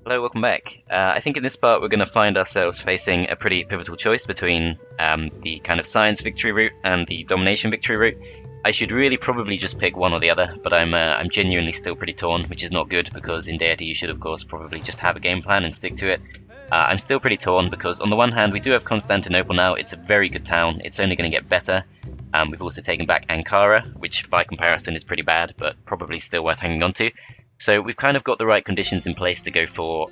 Hello, welcome back. I think in this part we're going to find ourselves facing a pretty pivotal choice between the kind of science victory route and the domination victory route. I should really probably just pick one or the other, but I'm genuinely still pretty torn, which is not good because in Deity you should of course probably just have a game plan and stick to it. I'm still pretty torn because on the one hand we do have Constantinople now. It's a very good town. It's only going to get better. We've also taken back Ankara, which by comparison is pretty bad, but probably still worth hanging on to. So we've kind of got the right conditions in place to go for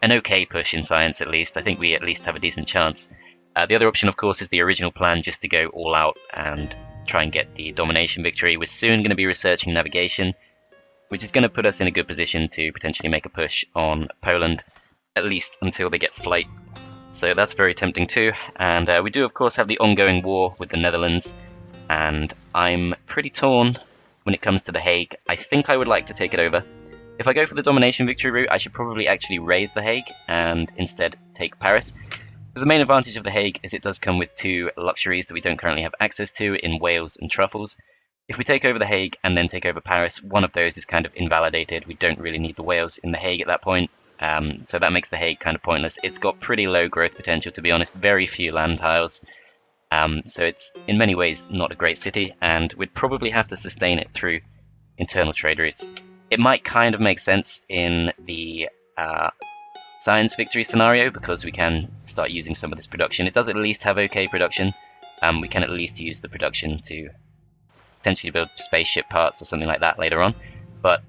an okay push in science at least. I think we at least have a decent chance. The other option of course is the original plan, just to go all out and try and get the domination victory. We're soon going to be researching navigation, which is going to put us in a good position to potentially make a push on Poland, at least until they get flight. So that's very tempting too. And we do of course have the ongoing war with the Netherlands, and I'm pretty torn when it comes to the Hague. I think I would like to take it over. If I go for the domination victory route, I should probably actually raise the Hague and instead take Paris. Because the main advantage of the Hague is it does come with two luxuries that we don't currently have access to in Wales and truffles. If we take over the Hague and then take over Paris, one of those is kind of invalidated. We don't really need the Wales in the Hague at that point. So that makes the Hague kind of pointless. It's got pretty low growth potential, to be honest, very few land tiles. So it's in many ways not a great city, and we'd probably have to sustain it through internal trade routes. It might kind of make sense in the science victory scenario because we can start using some of this production. It does at least have okay production. We can at least use the production to potentially build spaceship parts or something like that later on. But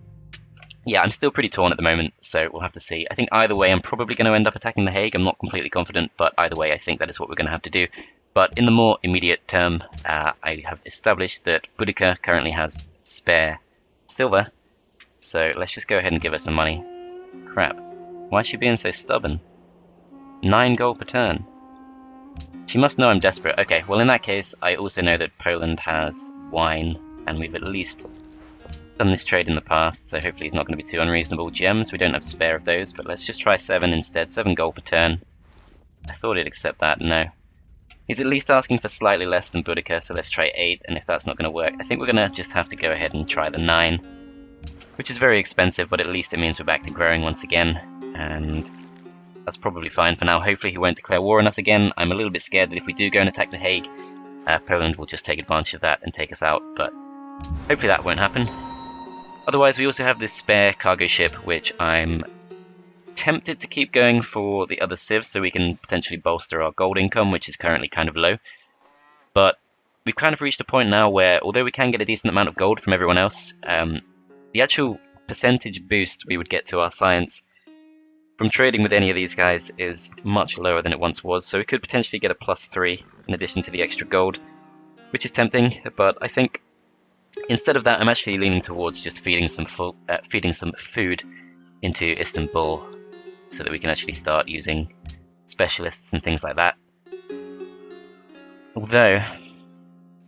yeah, I'm still pretty torn at the moment, so we'll have to see. I think either way I'm probably going to end up attacking the Hague. I'm not completely confident, but either way I think that is what we're going to have to do. But in the more immediate term, I have established that Boudica currently has spare silver, so let's just go ahead and give her some money. Crap, why is she being so stubborn? 9 gold per turn. She must know I'm desperate. Okay, well in that case, I also know that Poland has wine, and we've at least done this trade in the past, so hopefully it's not going to be too unreasonable. Gems, we don't have spare of those, but let's just try 7 instead. 7 gold per turn. I thought he'd accept that, no. He's at least asking for slightly less than Boudica, so let's try 8, and if that's not going to work, I think we're going to just have to go ahead and try the 9, which is very expensive, but at least it means we're back to growing once again, and that's probably fine for now. Hopefully he won't declare war on us again. I'm a little bit scared that if we do go and attack the Hague, Poland will just take advantage of that and take us out, but hopefully that won't happen. Otherwise, we also have this spare cargo ship, which I'm tempted to keep going for the other civs so we can potentially bolster our gold income, which is currently kind of low. But we've kind of reached a point now where, although we can get a decent amount of gold from everyone else, the actual percentage boost we would get to our science from trading with any of these guys is much lower than it once was, so we could potentially get a +3 in addition to the extra gold, which is tempting, but I think instead of that I'm actually leaning towards just feeding some food into Istanbul, so that we can actually start using specialists and things like that. Although,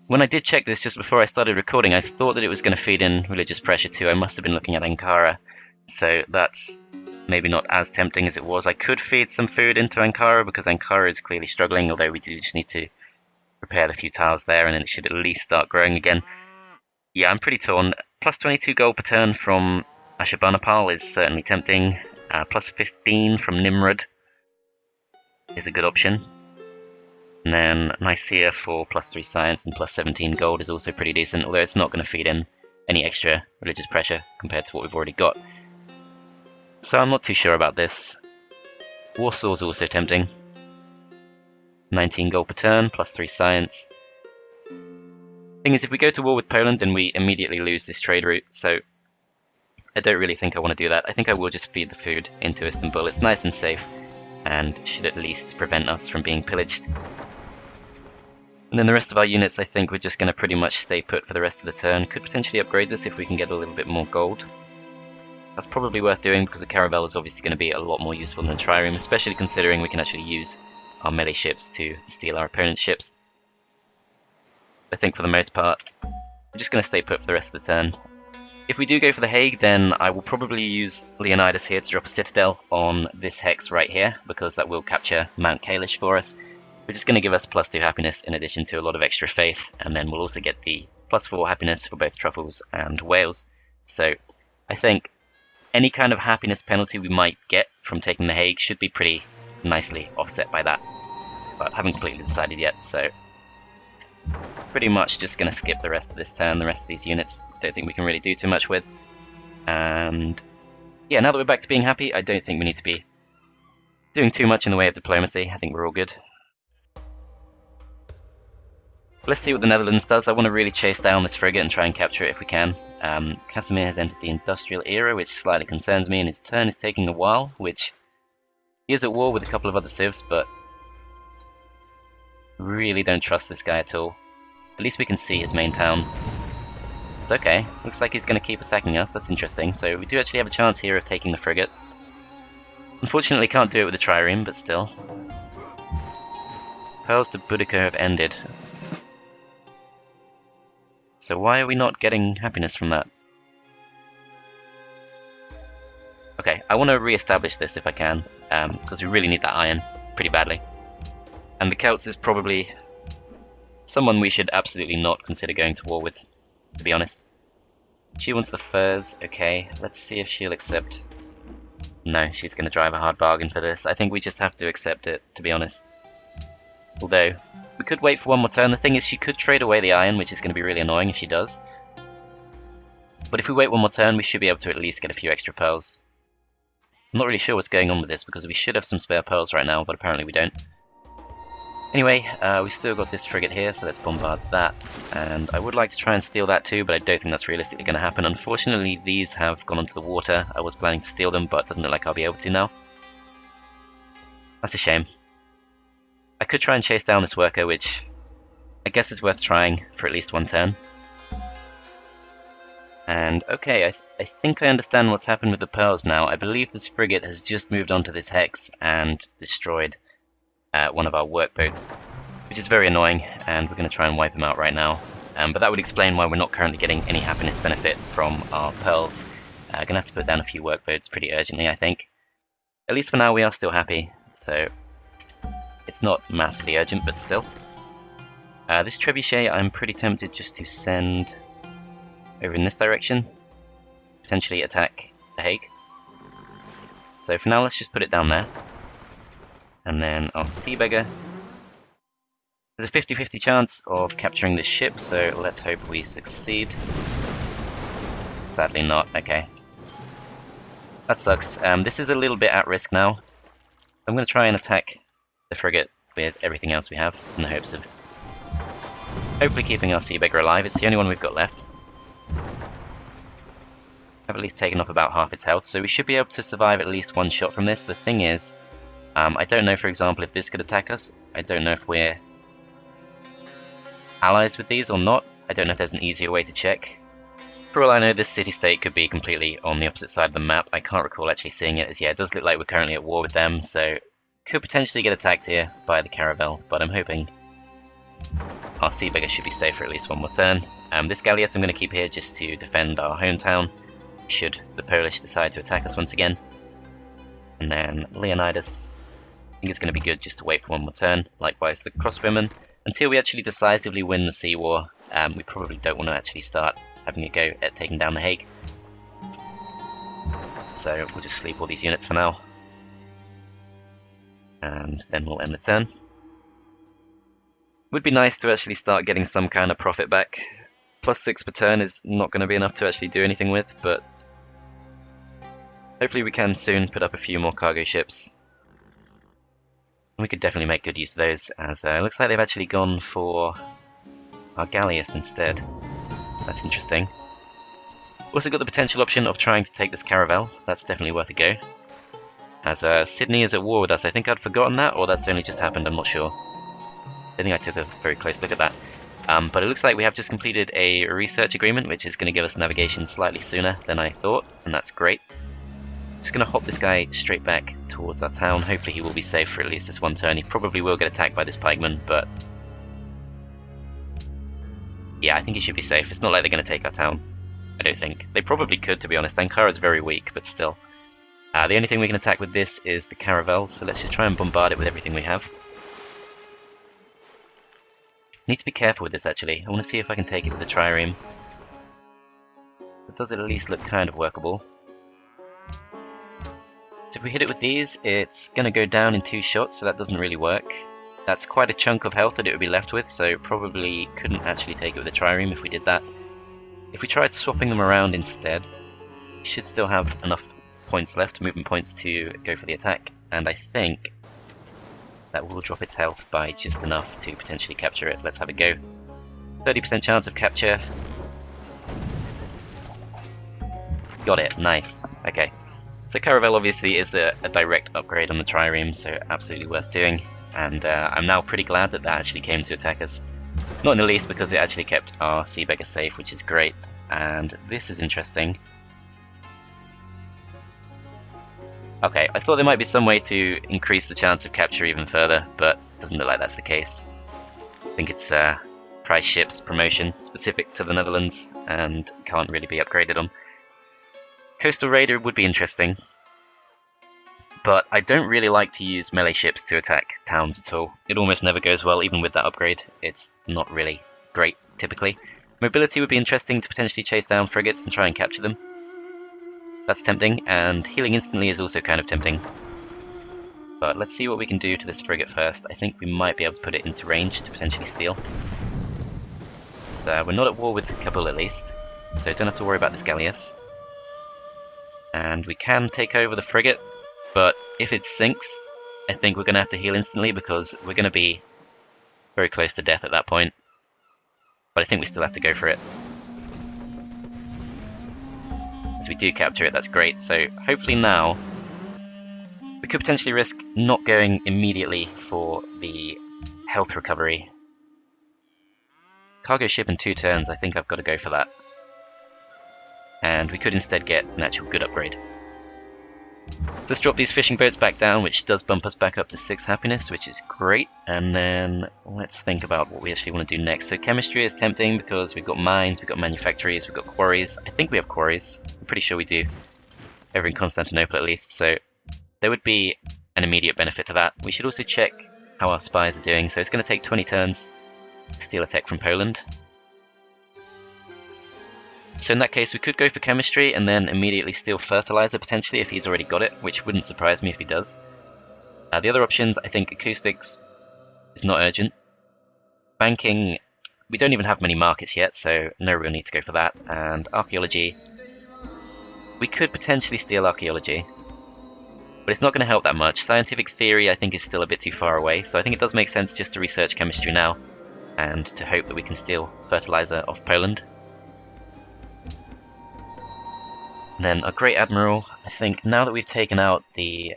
when I did check this just before I started recording, I thought that it was going to feed in religious pressure too. I must have been looking at Ankara, so that's maybe not as tempting as it was. I could feed some food into Ankara because Ankara is clearly struggling, although we do just need to repair the few tiles there and then it should at least start growing again. Yeah, I'm pretty torn. Plus 22 gold per turn from Ashurbanipal is certainly tempting. Plus 15 from Nimrod is a good option. And then Nicaea for plus 3 science and plus 17 gold is also pretty decent, although it's not going to feed in any extra religious pressure compared to what we've already got. So I'm not too sure about this. Warsaw is also tempting. 19 gold per turn, plus 3 science. Thing is, if we go to war with Poland, then we immediately lose this trade route, so I don't really think I want to do that. I think I will just feed the food into Istanbul. It's nice and safe, and should at least prevent us from being pillaged. And then the rest of our units, I think we're just going to pretty much stay put for the rest of the turn. Could potentially upgrade this if we can get a little bit more gold. That's probably worth doing because a caravel is obviously going to be a lot more useful than a trireme, especially considering we can actually use our melee ships to steal our opponent's ships. I think for the most part, we're just going to stay put for the rest of the turn. If we do go for the Hague, then I will probably use Leonidas here to drop a citadel on this hex right here, because that will capture Mount Kalish for us, which is going to give us +2 happiness in addition to a lot of extra faith, and then we'll also get the +4 happiness for both truffles and whales. So I think any kind of happiness penalty we might get from taking the Hague should be pretty nicely offset by that. But haven't completely decided yet, so pretty much just going to skip the rest of this turn, the rest of these units. Don't think we can really do too much with. And yeah, now that we're back to being happy, I don't think we need to be doing too much in the way of diplomacy. I think we're all good. Let's see what the Netherlands does. I want to really chase down this frigate and try and capture it if we can. Casimir has entered the industrial era, which slightly concerns me, and his turn is taking a while, which he is at war with a couple of other civs, but really don't trust this guy at all. At least we can see his main town. It's okay. Looks like he's going to keep attacking us. That's interesting. So we do actually have a chance here of taking the frigate. Unfortunately, can't do it with the trireme, but still. Pearls to Boudica have ended. So why are we not getting happiness from that? Okay, I want to re-establish this if I can, because we really need that iron pretty badly. And the Celts is probably someone we should absolutely not consider going to war with, to be honest. She wants the furs. Okay, let's see if she'll accept. No, she's going to drive a hard bargain for this. I think we just have to accept it, to be honest. Although, we could wait for one more turn. The thing is, she could trade away the iron, which is going to be really annoying if she does. But if we wait one more turn, we should be able to at least get a few extra pearls. I'm not really sure what's going on with this, because we should have some spare pearls right now, but apparently we don't. Anyway, we've still got this frigate here, so let's bombard that. And I would like to try and steal that too, but I don't think that's realistically going to happen. Unfortunately, these have gone onto the water. I was planning to steal them, but it doesn't look like I'll be able to now. That's a shame. I could try and chase down this worker, which I guess is worth trying for at least one turn. And okay, I think I understand what's happened with the pearls now. I believe this frigate has just moved onto this hex and destroyed one of our workboats, which is very annoying, and we're going to try and wipe him out right now. But that would explain why we're not currently getting any happiness benefit from our pearls. Going to have to put down a few workboats pretty urgently, I think. At least for now we are still happy, so it's not massively urgent, but still. This trebuchet I'm pretty tempted just to send over in this direction, potentially attack the Hague. So for now let's just put it down there. And then our sea beggar. There's a 50-50 chance of capturing this ship, so let's hope we succeed. Sadly not. Okay. That sucks. This is a little bit at risk now. I'm going to try and attack the frigate with everything else we have, in the hopes of hopefully keeping our sea beggar alive. It's the only one we've got left. I've at least taken off about half its health, so we should be able to survive at least one shot from this. The thing is, I don't know, for example, if this could attack us. I don't know if we're allies with these or not. I don't know if there's an easier way to check. For all I know, this city-state could be completely on the opposite side of the map. I can't recall actually seeing it, as yeah, it does look like we're currently at war with them, so could potentially get attacked here by the caravel, but I'm hoping our sea beggar should be safe for at least one more turn. This galleass I'm going to keep here just to defend our hometown, should the Polish decide to attack us once again. And then Leonidas, I think it's going to be good just to wait for one more turn. Likewise the crossbowmen. Until we actually decisively win the sea war, we probably don't want to actually start having a go at taking down the Hague. So we'll just sleep all these units for now. And then we'll end the turn. Would be nice to actually start getting some kind of profit back. +6 per turn is not going to be enough to actually do anything with, but hopefully we can soon put up a few more cargo ships. We could definitely make good use of those, as it looks like they've actually gone for our galleass instead. That's interesting. Also got the potential option of trying to take this caravel. That's definitely worth a go. As Sydney is at war with us. I think I'd forgotten that, or that's only just happened, I'm not sure. I think I took a very close look at that. But it looks like we have just completed a research agreement, which is going to give us navigation slightly sooner than I thought, and that's great. Just going to hop this guy straight back towards our town. Hopefully he will be safe for at least this one turn. He probably will get attacked by this pikeman, but yeah, I think he should be safe. It's not like they're going to take our town. I don't think. They probably could, to be honest. Ankara is very weak, but still. The only thing we can attack with this is the caravel, so let's just try and bombard it with everything we have. Need to be careful with this, actually. I want to see if I can take it with the trireme. But does it at least look kind of workable? So if we hit it with these, it's going to go down in 2 shots, so that doesn't really work. That's quite a chunk of health that it would be left with, so probably couldn't actually take it with a trireme if we did that. If we tried swapping them around instead, we should still have enough points left, movement points, to go for the attack, and I think that will drop its health by just enough to potentially capture it. Let's have a go. 30% chance of capture. Got it, nice. Okay. So Caravel obviously is a direct upgrade on the trireme, so absolutely worth doing. And I'm now pretty glad that that actually came to attack us. Not in the least because it actually kept our Sea Beggar safe, which is great. And this is interesting. Okay, I thought there might be some way to increase the chance of capture even further, but it doesn't look like that's the case. I think it's prize ships promotion specific to the Netherlands and can't really be upgraded on. Coastal Raider would be interesting, but I don't really like to use melee ships to attack towns at all. It almost never goes well, even with that upgrade. It's not really great, typically. Mobility would be interesting to potentially chase down frigates and try and capture them. That's tempting, and healing instantly is also kind of tempting. But let's see what we can do to this frigate first. I think we might be able to put it into range to potentially steal. So we're not at war with Kabul at least, so don't have to worry about this galleass. And we can take over the frigate, but if it sinks, I think we're going to have to heal instantly because we're going to be very close to death at that point. But I think we still have to go for it. As we do capture it, that's great. So hopefully now we could potentially risk not going immediately for the health recovery. Cargo ship in 2 turns, I think I've got to go for that. And we could instead get an actual good upgrade. Let's drop these fishing boats back down, which does bump us back up to 6 happiness, which is great. And then let's think about what we actually want to do next. So chemistry is tempting because we've got mines, we've got manufactories, we've got quarries. I think we have quarries. I'm pretty sure we do. Over in Constantinople at least. So there would be an immediate benefit to that. We should also check how our spies are doing. So it's going to take 20 turns to steal a tech from Poland. So in that case, we could go for chemistry and then immediately steal fertilizer potentially if he's already got it, which wouldn't surprise me if he does. The other options, I think acoustics is not urgent. Banking, we don't even have many markets yet, so no real need to go for that. And archaeology, we could potentially steal archaeology, but it's not going to help that much. Scientific theory, I think, is still a bit too far away, so I think it does make sense just to research chemistry now and to hope that we can steal fertilizer off Poland. Then our Great Admiral, I think now that we've taken out the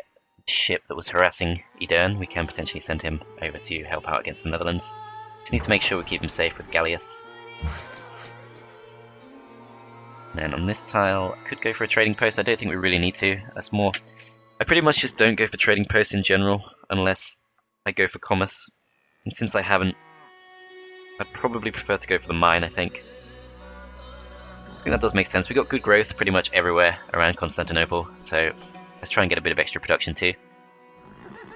ship that was harassing Edirne, we can potentially send him over to help out against the Netherlands. Just need to make sure we keep him safe with galleass. Then on this tile, I could go for a trading post. I don't think we really need to. That's more... I pretty much just don't go for trading posts in general, unless I go for commerce. And since I haven't, I'd probably prefer to go for the mine, I think. I think that does make sense. We've got good growth pretty much everywhere around Constantinople, so let's try and get a bit of extra production too.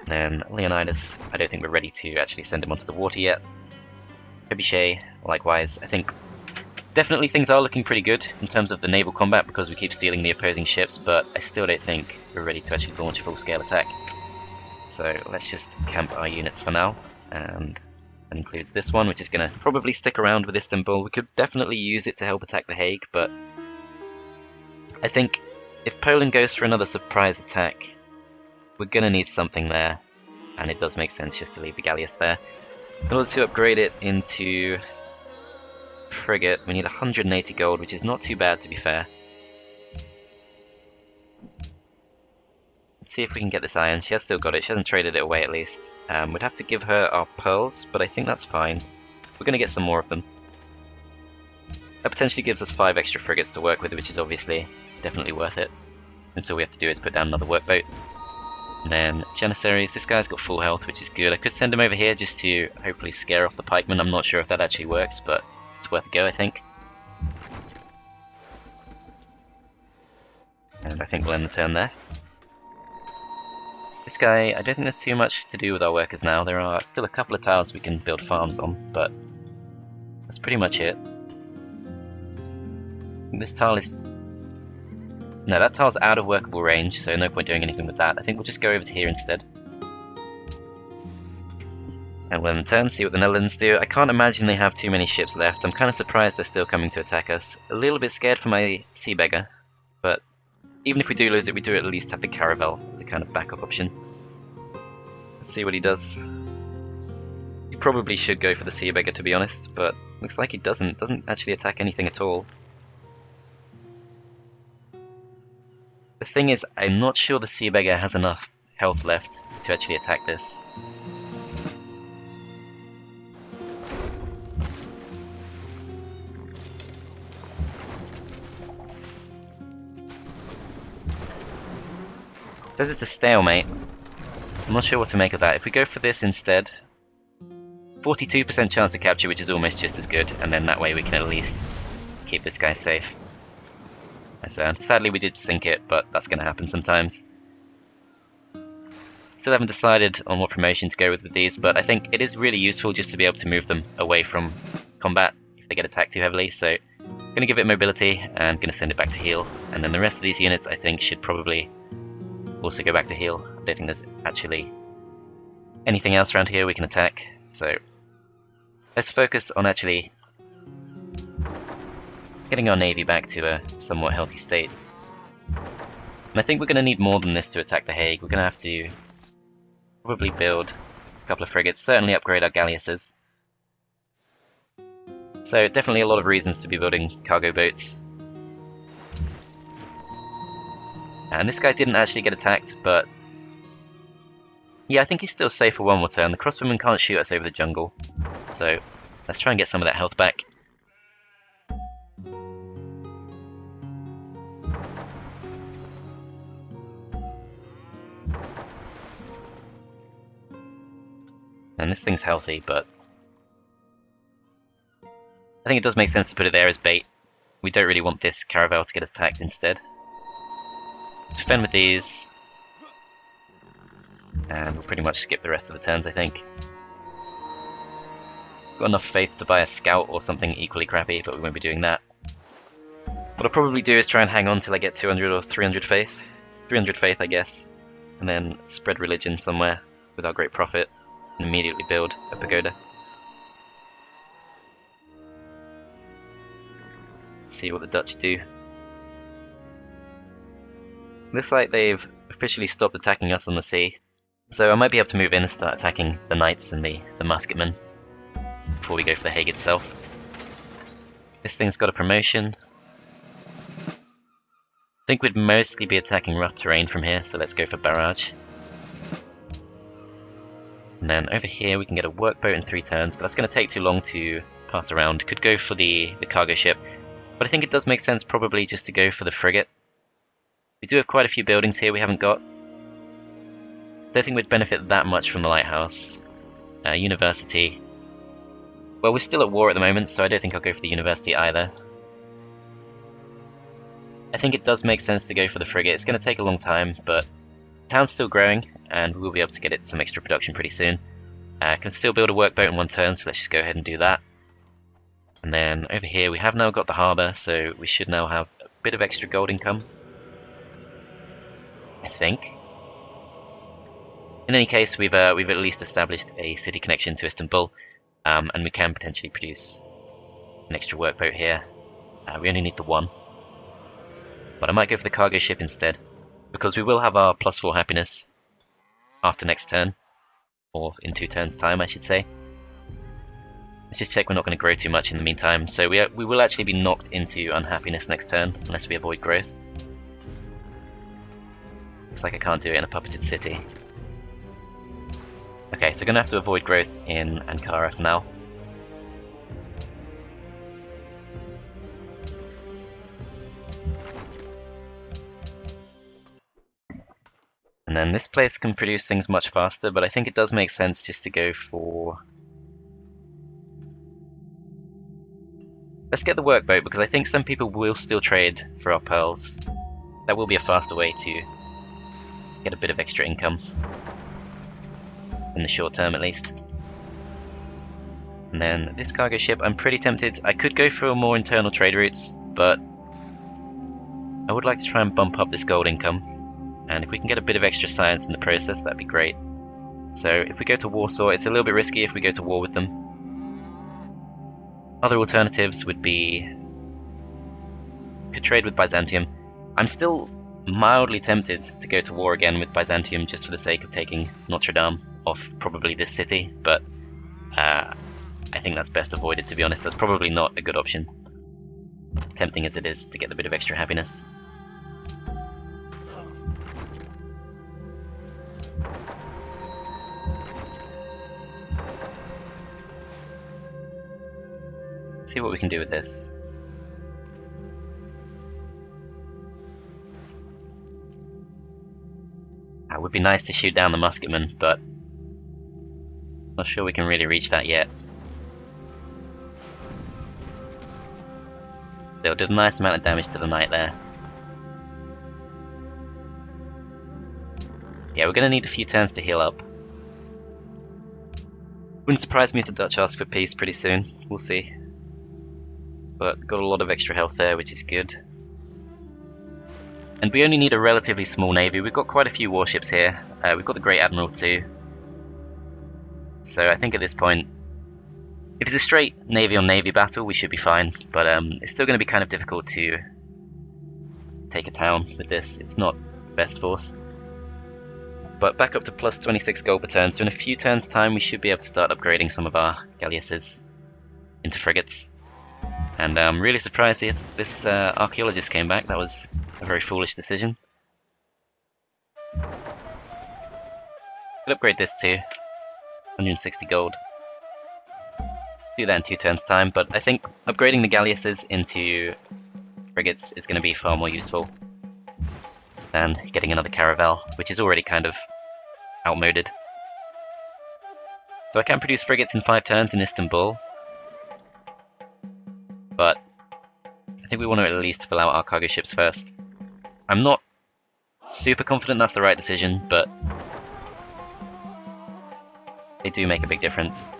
Then Leonidas, I don't think we're ready to actually send him onto the water yet. Trebuchet, likewise. I think definitely things are looking pretty good in terms of the naval combat because we keep stealing the opposing ships, but I still don't think we're ready to actually launch a full-scale attack. So let's just camp our units for now, and that includes this one, which is going to probably stick around with Istanbul. We could definitely use it to help attack the Hague, but I think if Poland goes for another surprise attack, we're going to need something there, and it does make sense just to leave the galleass there. In order to upgrade it into frigate, we need 180 gold, which is not too bad to be fair. Let's see if we can get this iron. She has still got it. She hasn't traded it away at least. We'd have to give her our pearls, but I think that's fine. We're going to get some more of them. That potentially gives us 5 extra frigates to work with, which is obviously definitely worth it. And so all we have to do is put down another workboat. And then Janissaries, this guy's got full health, which is good. I could send him over here just to hopefully scare off the pikemen. I'm not sure if that actually works, but it's worth a go, I think. And I think we'll end the turn there. This guy, I don't think there's too much to do with our workers now. There are still a couple of tiles we can build farms on, but that's pretty much it. This tile is No, that tile's out of workable range, so no point doing anything with that. I think we'll just go over to here instead. And we'll turn, see what the Netherlands do. I can't imagine they have too many ships left. I'm kind of surprised they're still coming to attack us. A little bit scared for my sea beggar, but even if we do lose it, we do at least have the caravel as a kind of backup option. Let's see what he does. He probably should go for the sea beggar, to be honest, but looks like he doesn't actually attack anything at all. The thing is, I'm not sure the sea beggar has enough health left to actually attack this. It says it's a stalemate. I'm not sure what to make of that. If we go for this instead, 42% chance of capture, which is almost just as good, and then that way we can at least keep this guy safe. So, sadly we did sink it, but that's going to happen sometimes. Still haven't decided on what promotion to go with these, but I think it is really useful just to be able to move them away from combat if they get attacked too heavily. So, I'm going to give it mobility and going to send it back to heal. And then the rest of these units I think should probably also go back to heal. I don't think there's actually anything else around here we can attack. So, let's focus on actually getting our navy back to a somewhat healthy state. And I think we're going to need more than this to attack the Hague. We're going to have to probably build a couple of frigates, certainly upgrade our galleasses. So definitely a lot of reasons to be building cargo boats. And this guy didn't actually get attacked, but yeah, I think he's still safe for one more turn. The crossbowmen can't shoot us over the jungle, so let's try and get some of that health back. And this thing's healthy, but I think it does make sense to put it there as bait. We don't really want this caravel to get us attacked instead. Defend with these, and we'll pretty much skip the rest of the turns, I think. Got enough faith to buy a scout or something equally crappy, but we won't be doing that. What I'll probably do is try and hang on till I get 200 or 300 faith. 300 faith, I guess. And then spread religion somewhere with our great prophet, and immediately build a pagoda. Let's see what the Dutch do. Looks like they've officially stopped attacking us on the sea, so I might be able to move in and start attacking the knights and the musketmen before we go for the Hague itself. This thing's got a promotion. I think we'd mostly be attacking rough terrain from here, so let's go for barrage. And then over here we can get a workboat in 3 turns, but that's going to take too long to pass around. Could go for the cargo ship, but I think it does make sense probably just to go for the frigate. We do have quite a few buildings here we haven't got. Don't think we'd benefit that much from the lighthouse. University. Well, we're still at war at the moment, so I don't think I'll go for the university either. I think it does make sense to go for the frigate. It's going to take a long time, but the town's still growing, and we'll be able to get it some extra production pretty soon. Can still build a workboat in 1 turn, so let's just go ahead and do that. And then over here we have now got the harbour, so we should now have a bit of extra gold income, I think. In any case, we've at least established a city connection to Istanbul, and we can potentially produce an extra workboat here. We only need the 1, but I might go for the cargo ship instead, because we will have our +4 happiness after next turn, or in 2 turns time I should say. Let's just check we're not going to grow too much in the meantime. So we will actually be knocked into unhappiness next turn, unless we avoid growth. Looks like I can't do it in a puppeted city. Okay, so we're going to have to avoid growth in Ankara for now. And then this place can produce things much faster, but I think it does make sense just to go for... Let's get the workboat, because I think some people will still trade for our pearls. That will be a faster way to get a bit of extra income. In the short term, at least. And then this cargo ship, I'm pretty tempted. I could go for more internal trade routes, but I would like to try and bump up this gold income, and if we can get a bit of extra science in the process, that'd be great. So if we go to Warsaw, it's a little bit risky if we go to war with them. Other alternatives would be... could trade with Byzantium. I'm still mildly tempted to go to war again with Byzantium just for the sake of taking Notre Dame off probably this city, but I think that's best avoided, to be honest. That's probably not a good option, tempting as it is to get a bit of extra happiness. Let's see what we can do with this. It would be nice to shoot down the musketmen, but not sure we can really reach that yet. They'll do a nice amount of damage to the knight there. Yeah, we're going to need a few turns to heal up. Wouldn't surprise me if the Dutch ask for peace pretty soon. We'll see. But got a lot of extra health there, which is good. And we only need a relatively small navy. We've got quite a few warships here. We've got the Great Admiral too. So I think at this point, if it's a straight navy on navy battle, we should be fine. But it's still going to be kind of difficult to take a town with this. It's not the best force. But back up to plus 26 gold per turn. So in a few turns' time, we should be able to start upgrading some of our galleasses into frigates. And I'm really surprised this archaeologist came back. That was a very foolish decision. Could upgrade this too. 160 gold. Do that in 2 turns' time, but I think upgrading the galleasses into frigates is going to be far more useful than getting another caravel, which is already kind of outmoded. So I can produce frigates in 5 turns in Istanbul, but I think we want to at least fill out our cargo ships first. I'm not super confident that's the right decision, but they do make a big difference.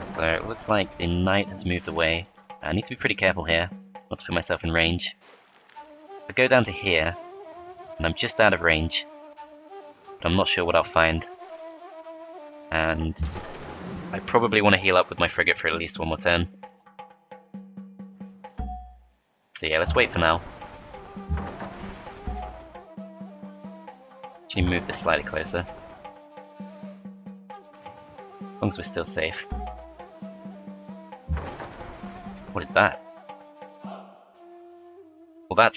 So it looks like the knight has moved away. I need to be pretty careful here, not to put myself in range. I go down to here, and I'm just out of range, but I'm not sure what I'll find. And I probably want to heal up with my frigate for at least 1 more turn. So yeah, let's wait for now. Actually move this slightly closer. As long as we're still safe. What is that? Well,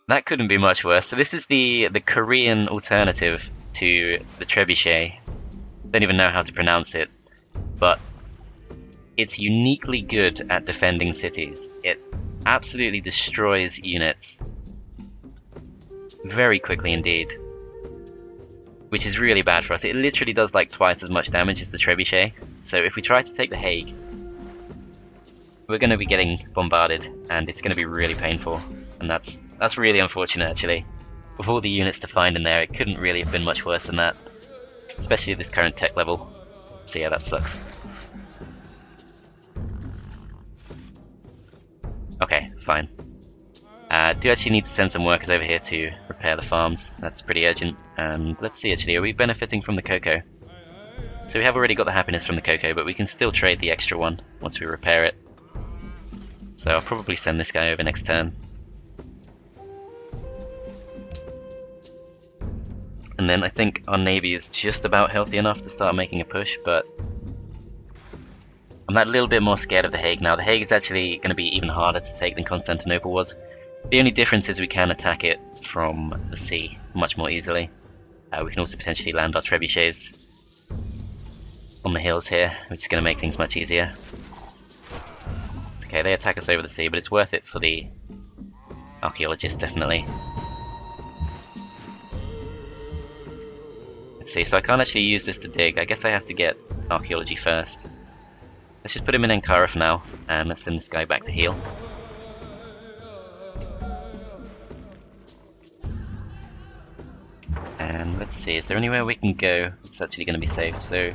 that couldn't be much worse. So this is the Korean alternative to the trebuchet. Don't even know how to pronounce it, but it's uniquely good at defending cities. It absolutely destroys units very quickly indeed, which is really bad for us. It literally does like twice as much damage as the trebuchet. So if we try to take the Hague, we're going to be getting bombarded, and it's going to be really painful. And that's really unfortunate, actually. With all the units to find in there, it couldn't really have been much worse than that, especially at this current tech level. So yeah, that sucks. Okay, fine. Do actually need to send some workers over here to repair the farms. That's pretty urgent. And let's see, actually, are we benefiting from the cocoa? So we have already got the happiness from the cocoa, but we can still trade the extra one once we repair it. So I'll probably send this guy over next turn. And then I think our navy is just about healthy enough to start making a push, but I'm that little bit more scared of the Hague now. The Hague is actually going to be even harder to take than Constantinople was. The only difference is we can attack it from the sea much more easily. We can also potentially land our trebuchets on the hills here, which is going to make things much easier. Okay, they attack us over the sea, but it's worth it for the archaeologists, definitely. Let's see, so I can't actually use this to dig. I guess I have to get archaeology first. Let's just put him in Ankara for now, and let's send this guy back to heal. And let's see, is there anywhere we can go that's actually going to be safe? So,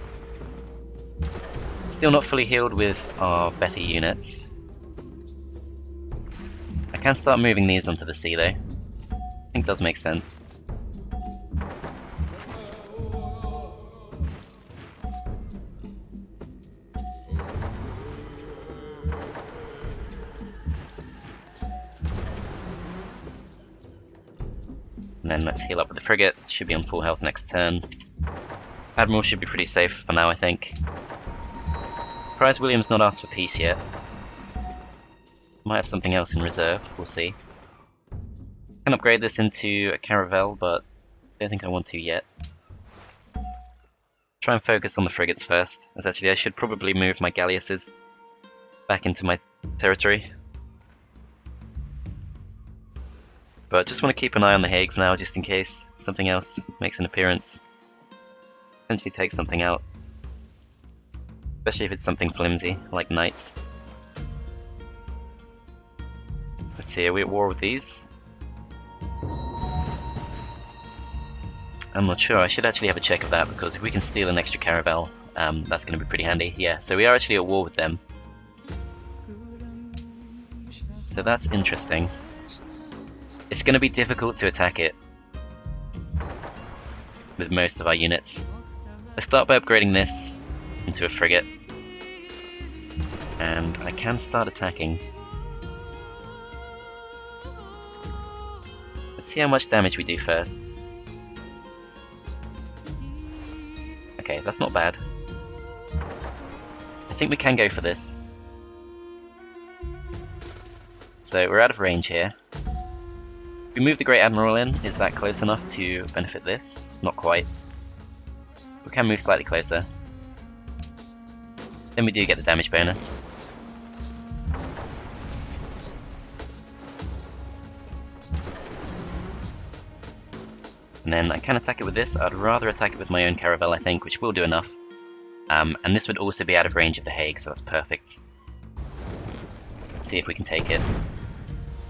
still not fully healed with our better units. can start moving these onto the sea though. I think does make sense. And then let's heal up with the frigate. Should be on full health next turn. Admiral should be pretty safe for now, I think. Prize William's not asked for peace yet. Might have something else in reserve, we'll see. Can upgrade this into a caravel, but I don't think I want to yet. Try and focus on the frigates first, as actually I should probably move my galleasses back into my territory. But just want to keep an eye on the Hague for now, just in case something else makes an appearance. Potentially take something out. Especially if it's something flimsy, like knights. Let's see, are we at war with these? I'm not sure, I should actually have a check of that, because if we can steal an extra caravel, that's going to be pretty handy. Yeah, so we are actually at war with them. So that's interesting. It's going to be difficult to attack it with most of our units. Let's start by upgrading this into a frigate. And I can start attacking. Let's see how much damage we do first. Okay, that's not bad. I think we can go for this. So we're out of range here. We move the Great Admiral in. Is that close enough to benefit this? Not quite. We can move slightly closer. Then we do get the damage bonus. And then I can attack it with this. I'd rather attack it with my own caravel, I think, which will do enough. And this would also be out of range of the Hague, so that's perfect. Let's see if we can take it.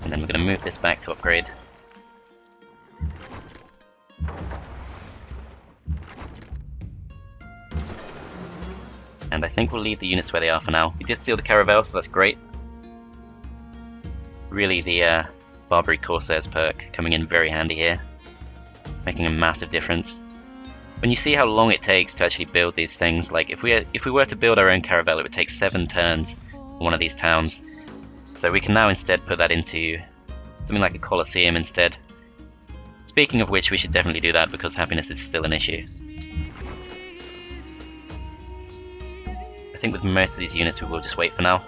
And then we're going to move this back to upgrade. And I think we'll leave the units where they are for now. We did steal the caravel, so that's great. Really, the Barbary Corsairs perk coming in very handy here, making a massive difference. When you see how long it takes to actually build these things, like if we were to build our own caravel, it would take 7 turns for one of these towns. So we can now instead put that into something like a Colosseum instead. Speaking of which, we should definitely do that because happiness is still an issue. I think with most of these units we will just wait for now.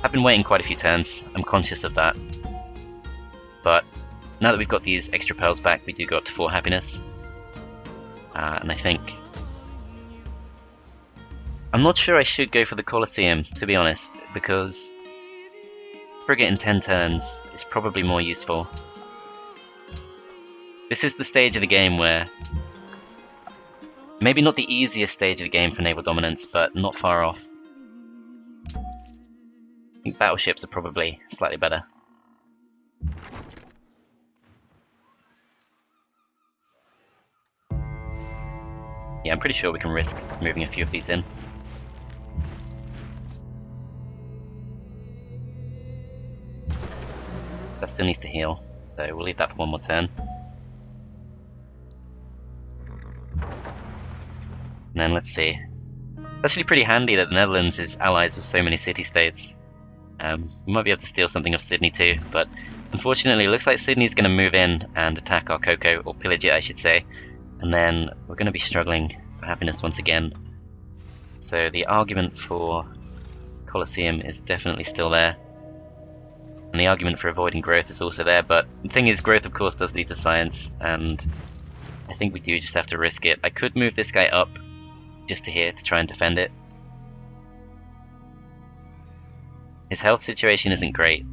I've been waiting quite a few turns, I'm conscious of that. But now that we've got these extra pearls back, we do go up to 4 happiness. And I think... I'm not sure I should go for the Colosseum, to be honest, because frigate in 10 turns is probably more useful. This is the stage of the game where... maybe not the easiest stage of the game for naval dominance, but not far off. I think battleships are probably slightly better. Yeah, I'm pretty sure we can risk moving a few of these in. That still needs to heal, so we'll leave that for one more turn. And then let's see. It's actually pretty handy that the Netherlands is allies with so many city-states. We might be able to steal something of Sydney too, but unfortunately it looks like Sydney's going to move in and attack our cocoa, or pillage it I should say, and then we're going to be struggling for happiness once again. So the argument for Colosseum is definitely still there, and the argument for avoiding growth is also there, but the thing is, growth of course does lead to science, and I think we do just have to risk it. I could move this guy up just to here to try and defend it. His health situation isn't great,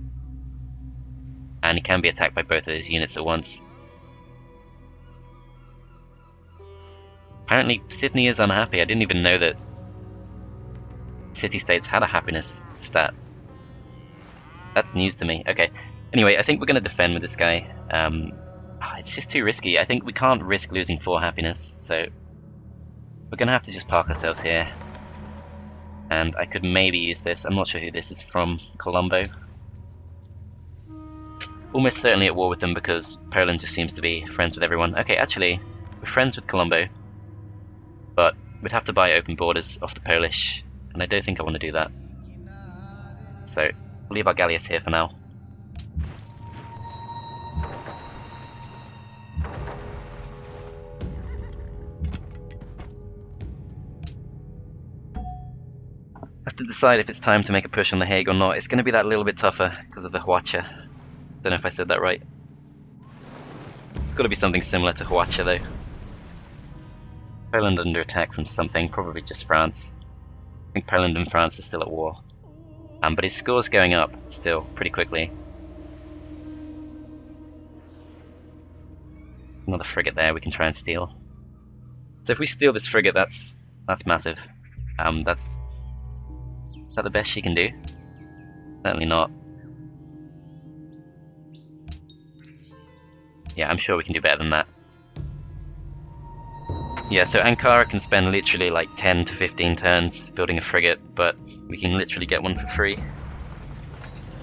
and he can be attacked by both of his units at once. Apparently Sydney is unhappy. I didn't even know that city-states had a happiness stat. That's news to me. Okay, anyway, I think we're going to defend with this guy. It's just too risky. I think we can't risk losing 4 happiness, so we're going to have to just park ourselves here. And I could maybe use this. I'm not sure who this is from. Colombo. almost certainly at war with them because Poland just seems to be friends with everyone. Okay, actually, we're friends with Colombo, but we'd have to buy open borders off the Polish, and I don't think I want to do that. So, we'll leave our galleass here for now. I have to decide if it's time to make a push on the Hague or not. It's going to be that little bit tougher because of the Hwacha. Don't know if I said that right. It's got to be something similar to Hwacha though. Poland under attack from something, probably just France. I think Poland and France are still at war. But his score's going up still pretty quickly. Another frigate there we can try and steal. So if we steal this frigate, that's massive. Is that the best she can do? Certainly not. Yeah, I'm sure we can do better than that. Yeah, so Ankara can spend literally like 10 to 15 turns building a frigate, but we can literally get one for free.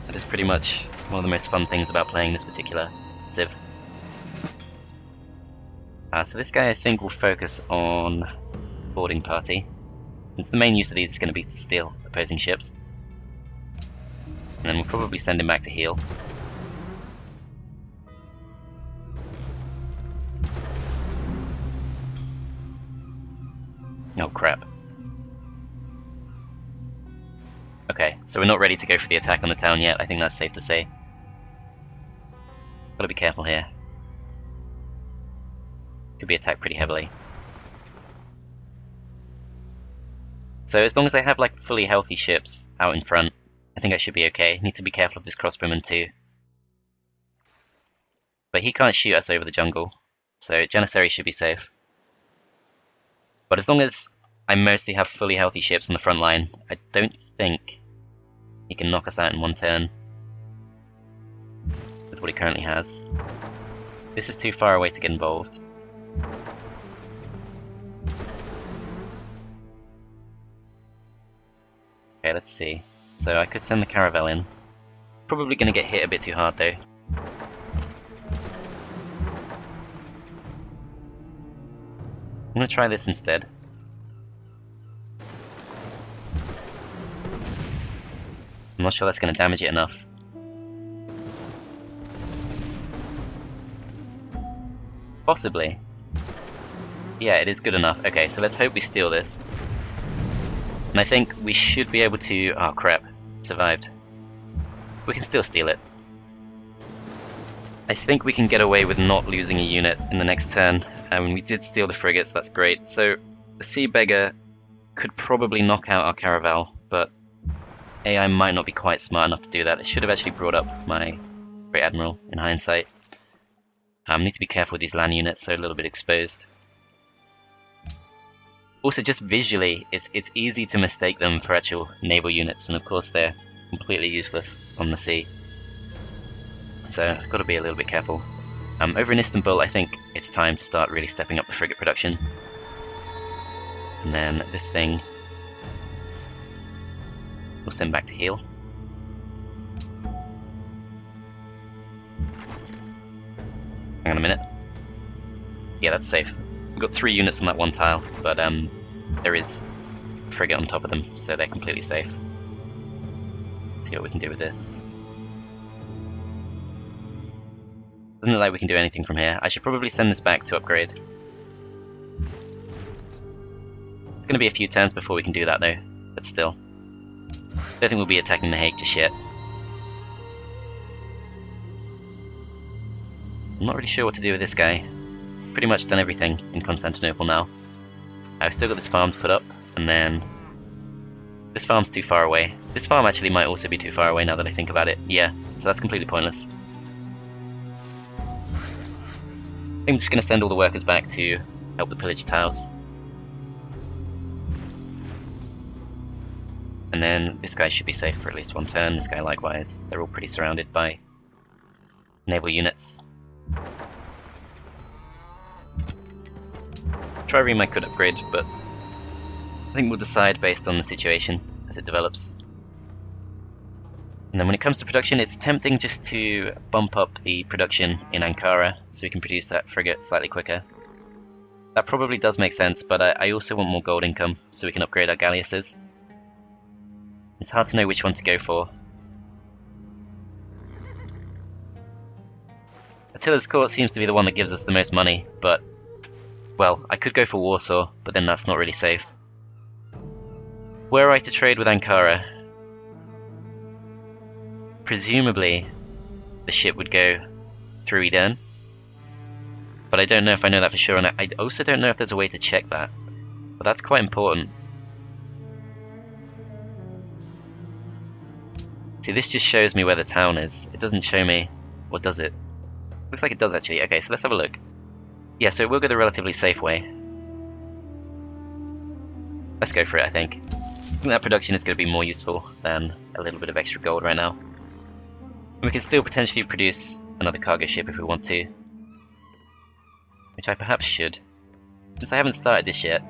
That is pretty much one of the most fun things about playing this particular Civ. So this guy I think will focus on boarding party, since the main use of these is going to be to steal opposing ships. And then we'll probably send him back to heal. Oh crap. Okay, so we're not ready to go for the attack on the town yet, I think that's safe to say. Gotta be careful here. Could be attacked pretty heavily. So as long as I have like fully healthy ships out in front, I think I should be okay. Need to be careful of this crossbowman too. But he can't shoot us over the jungle, so Janissary should be safe. But as long as I mostly have fully healthy ships on the front line, I don't think he can knock us out in one turn with what he currently has. This is too far away to get involved. Okay, let's see. So I could send the caravel in. Probably going to get hit a bit too hard though. I'm going to try this instead. I'm not sure that's going to damage it enough. Possibly. Yeah, it is good enough. Okay, so let's hope we steal this. And I think we should be able to... Oh crap, survived. We can still steal it. I think we can get away with not losing a unit in the next turn. We did steal the frigates, that's great. So the Sea Beggar could probably knock out our caravel, but AI might not be quite smart enough to do that. It should have actually brought up my Great Admiral in hindsight. Need to be careful with these land units, they're a little bit exposed. Also, just visually, it's easy to mistake them for actual naval units, and of course they're completely useless on the sea. So I've got to be a little bit careful. Over in Istanbul, I think it's time to start really stepping up the frigate production. And then this thing we'll send back to heal. Hang on a minute. Yeah, that's safe. We've got 3 units on that one tile, but there is a frigate on top of them, so they're completely safe. Let's see what we can do with this. Doesn't look like we can do anything from here. I should probably send this back to upgrade. It's going to be a few turns before we can do that though, but still. I don't think we'll be attacking the Hague just yet. I'm not really sure what to do with this guy. Pretty much done everything in Constantinople now. I've still got this farm to put up, and then this farm's too far away. This farm actually might also be too far away now that I think about it. Yeah, so that's completely pointless. I think I'm just going to send all the workers back to help the pillage tiles. And then this guy should be safe for at least one turn, this guy likewise. They're all pretty surrounded by naval units. Trireme I could upgrade, but I think we'll decide based on the situation as it develops. And then when it comes to production, it's tempting just to bump up the production in Ankara so we can produce that frigate slightly quicker. That probably does make sense, but I also want more gold income so we can upgrade our galleasses. It's hard to know which one to go for. Attila's Court seems to be the one that gives us the most money, but, well, I could go for Warsaw, but then that's not really safe. Were I to trade with Ankara, presumably the ship would go through Eden, but I don't know if I know that for sure, and I also don't know if there's a way to check that, but that's quite important. See, this just shows me where the town is. It doesn't show me, or does it? Looks like it does actually. Okay, so let's have a look. Yeah, so we'll go the relatively safe way. Let's go for it, I think. I think that production is going to be more useful than a little bit of extra gold right now. And we can still potentially produce another cargo ship if we want to. Which I perhaps should. Since I haven't started this yet.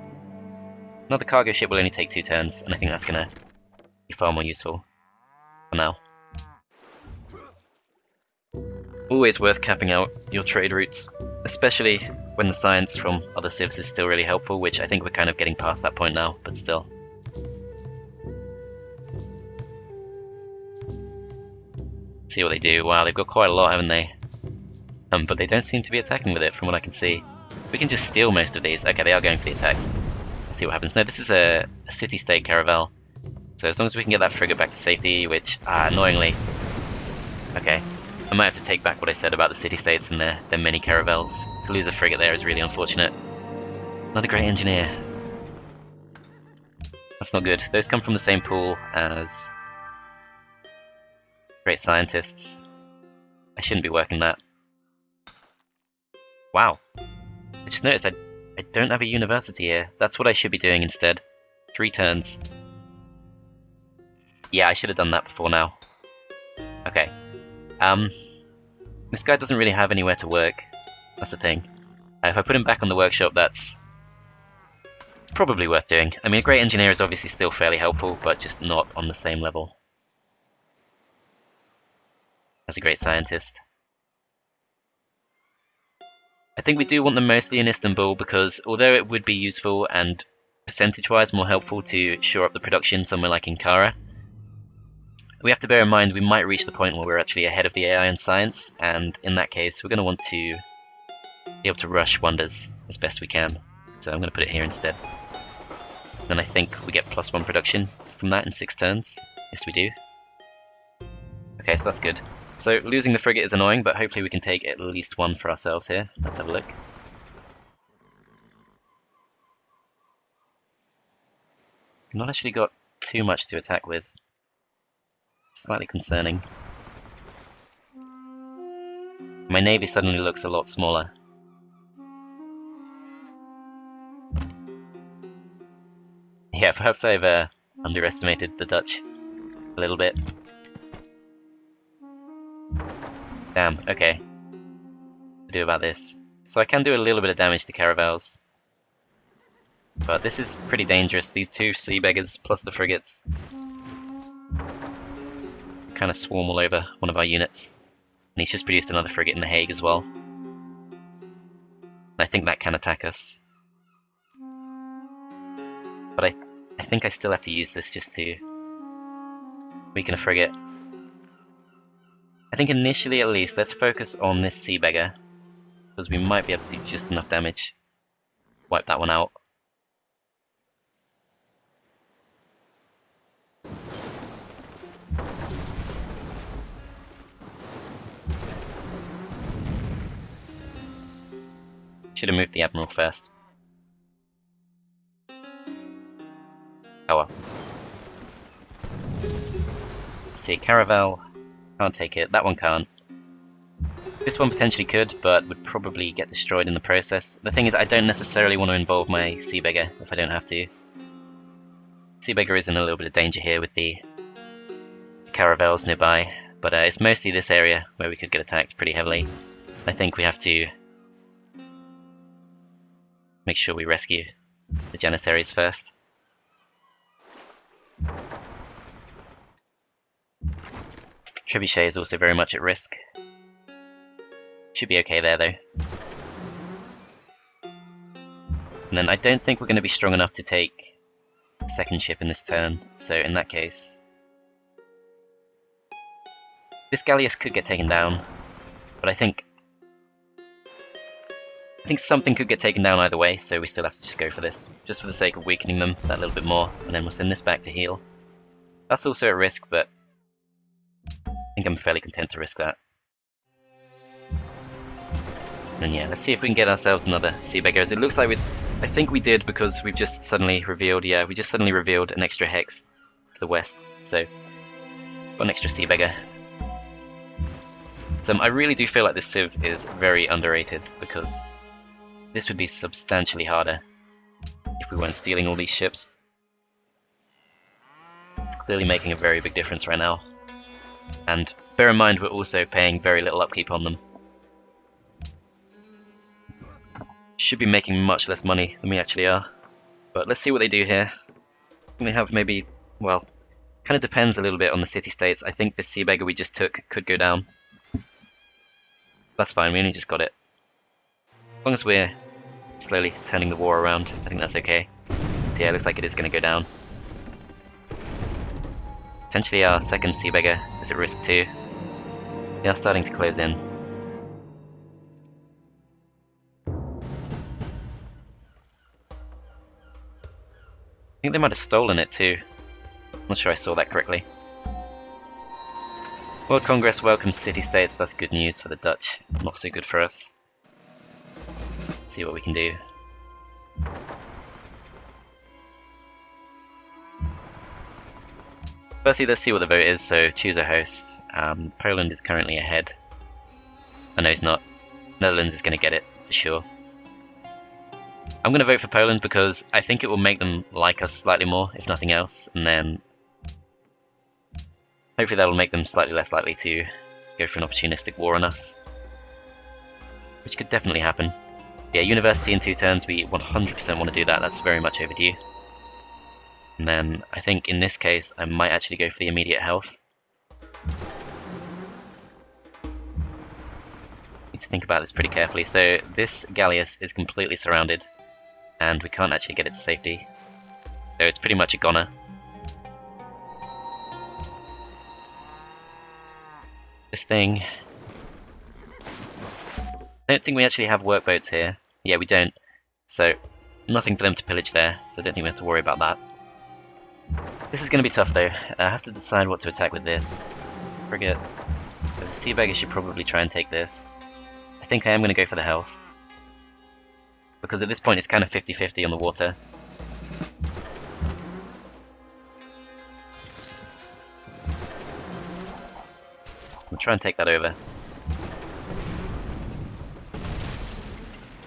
Another cargo ship will only take 2 turns, and I think that's going to be far more useful for now. Always worth capping out your trade routes, especially when the science from other civs is still really helpful, which I think we're kind of getting past that point now, but still. See what they do. Wow, they've got quite a lot, haven't they? But they don't seem to be attacking with it from what I can see. We can just steal most of these. Okay, they are going for the attacks. Let's see what happens. No, this is a city-state caravel. So as long as we can get that frigate back to safety, which, annoyingly... Okay. I might have to take back what I said about the city-states and their many caravels. To lose a frigate there is really unfortunate. Another great engineer. That's not good. Those come from the same pool as great scientists. I shouldn't be working that. Wow. I just noticed I don't have a university here. That's what I should be doing instead. 3 turns. Yeah, I should have done that before now. Okay. This guy doesn't really have anywhere to work. That's the thing. If I put him back on the workshop, that's probably worth doing. I mean, a great engineer is obviously still fairly helpful, but just not on the same level as a great scientist. I think we do want them mostly in Istanbul because although it would be useful and percentage-wise more helpful to shore up the production somewhere like Ankara, we have to bear in mind we might reach the point where we're actually ahead of the AI in science, and in that case we're going to want to be able to rush wonders as best we can. So I'm going to put it here instead. And I think we get +1 production from that in 6 turns. Yes, we do. Okay, so that's good. So losing the frigate is annoying, but hopefully we can take at least 1 for ourselves here. Let's have a look. Not actually got too much to attack with. Slightly concerning. My navy suddenly looks a lot smaller. Yeah, perhaps I've underestimated the Dutch a little bit. Damn, okay. What to do about this? So I can do a little bit of damage to caravels. But this is pretty dangerous. These 2 sea beggars plus the frigates kind of swarm all over one of our units. And he's just produced another frigate in the Hague as well. And I think that can attack us. But I think I still have to use this just to weaken a frigate. I think initially at least, let's focus on this sea beggar, because we might be able to do just enough damage. Wipe that one out. Should have moved the Admiral first. Oh well. Let's see, Caravel. Can't take it. That one can't. This one potentially could, but would probably get destroyed in the process. The thing is, I don't necessarily want to involve my Sea Beggar if I don't have to. Sea Beggar is in a little bit of danger here with the caravels nearby, but it's mostly this area where we could get attacked pretty heavily. I think we have to make sure we rescue the Janissaries first. Trebuchet is also very much at risk. Should be okay there, though. And then I don't think we're going to be strong enough to take a second ship in this turn, so in that case... This galleass could get taken down, but I think something could get taken down either way, so we still have to just go for this, just for the sake of weakening them that little bit more, and then we'll send this back to heal. That's also at risk, but I think I'm fairly content to risk that. And yeah, let's see if we can get ourselves another sea beggars. It looks like I think we did, because we've just suddenly revealed, yeah, we just suddenly revealed an extra hex to the west, so got an extra sea beggar. So I really do feel like this civ is very underrated, because this would be substantially harder if we weren't stealing all these ships. It's clearly making a very big difference right now. And bear in mind, we're also paying very little upkeep on them. Should be making much less money than we actually are. But let's see what they do here. They have maybe, well, kind of depends a little bit on the city-states. I think this sea beggar we just took could go down. That's fine, we only just got it. As long as we're slowly turning the war around, I think that's okay. So yeah, it looks like it is going to go down. Potentially our second sea beggar is at risk too. They are starting to close in. I think they might have stolen it too. I'm not sure I saw that correctly. World Congress welcomes city-states, that's good news for the Dutch, not so good for us. Let's see what we can do. Firstly, let's see what the vote is, so choose a host. Poland is currently ahead. Oh no, he's not. Netherlands is going to get it, for sure. I'm going to vote for Poland because I think it will make them like us slightly more, if nothing else, and then hopefully that will make them slightly less likely to go for an opportunistic war on us. Which could definitely happen. Yeah, university in 2 turns, we 100% want to do that, that's very much overdue. And then, I think in this case, I might actually go for the immediate health. Need to think about this pretty carefully. So, this galleass is completely surrounded, and we can't actually get it to safety. So it's pretty much a goner. This thing... I don't think we actually have workboats here. Yeah, we don't. So, nothing for them to pillage there, so I don't think we have to worry about that. This is going to be tough though. I have to decide what to attack with this. Frigate. The sea beggar should probably try and take this. I think I am going to go for the health. Because at this point it's kind of 50-50 on the water. We'll try and take that over.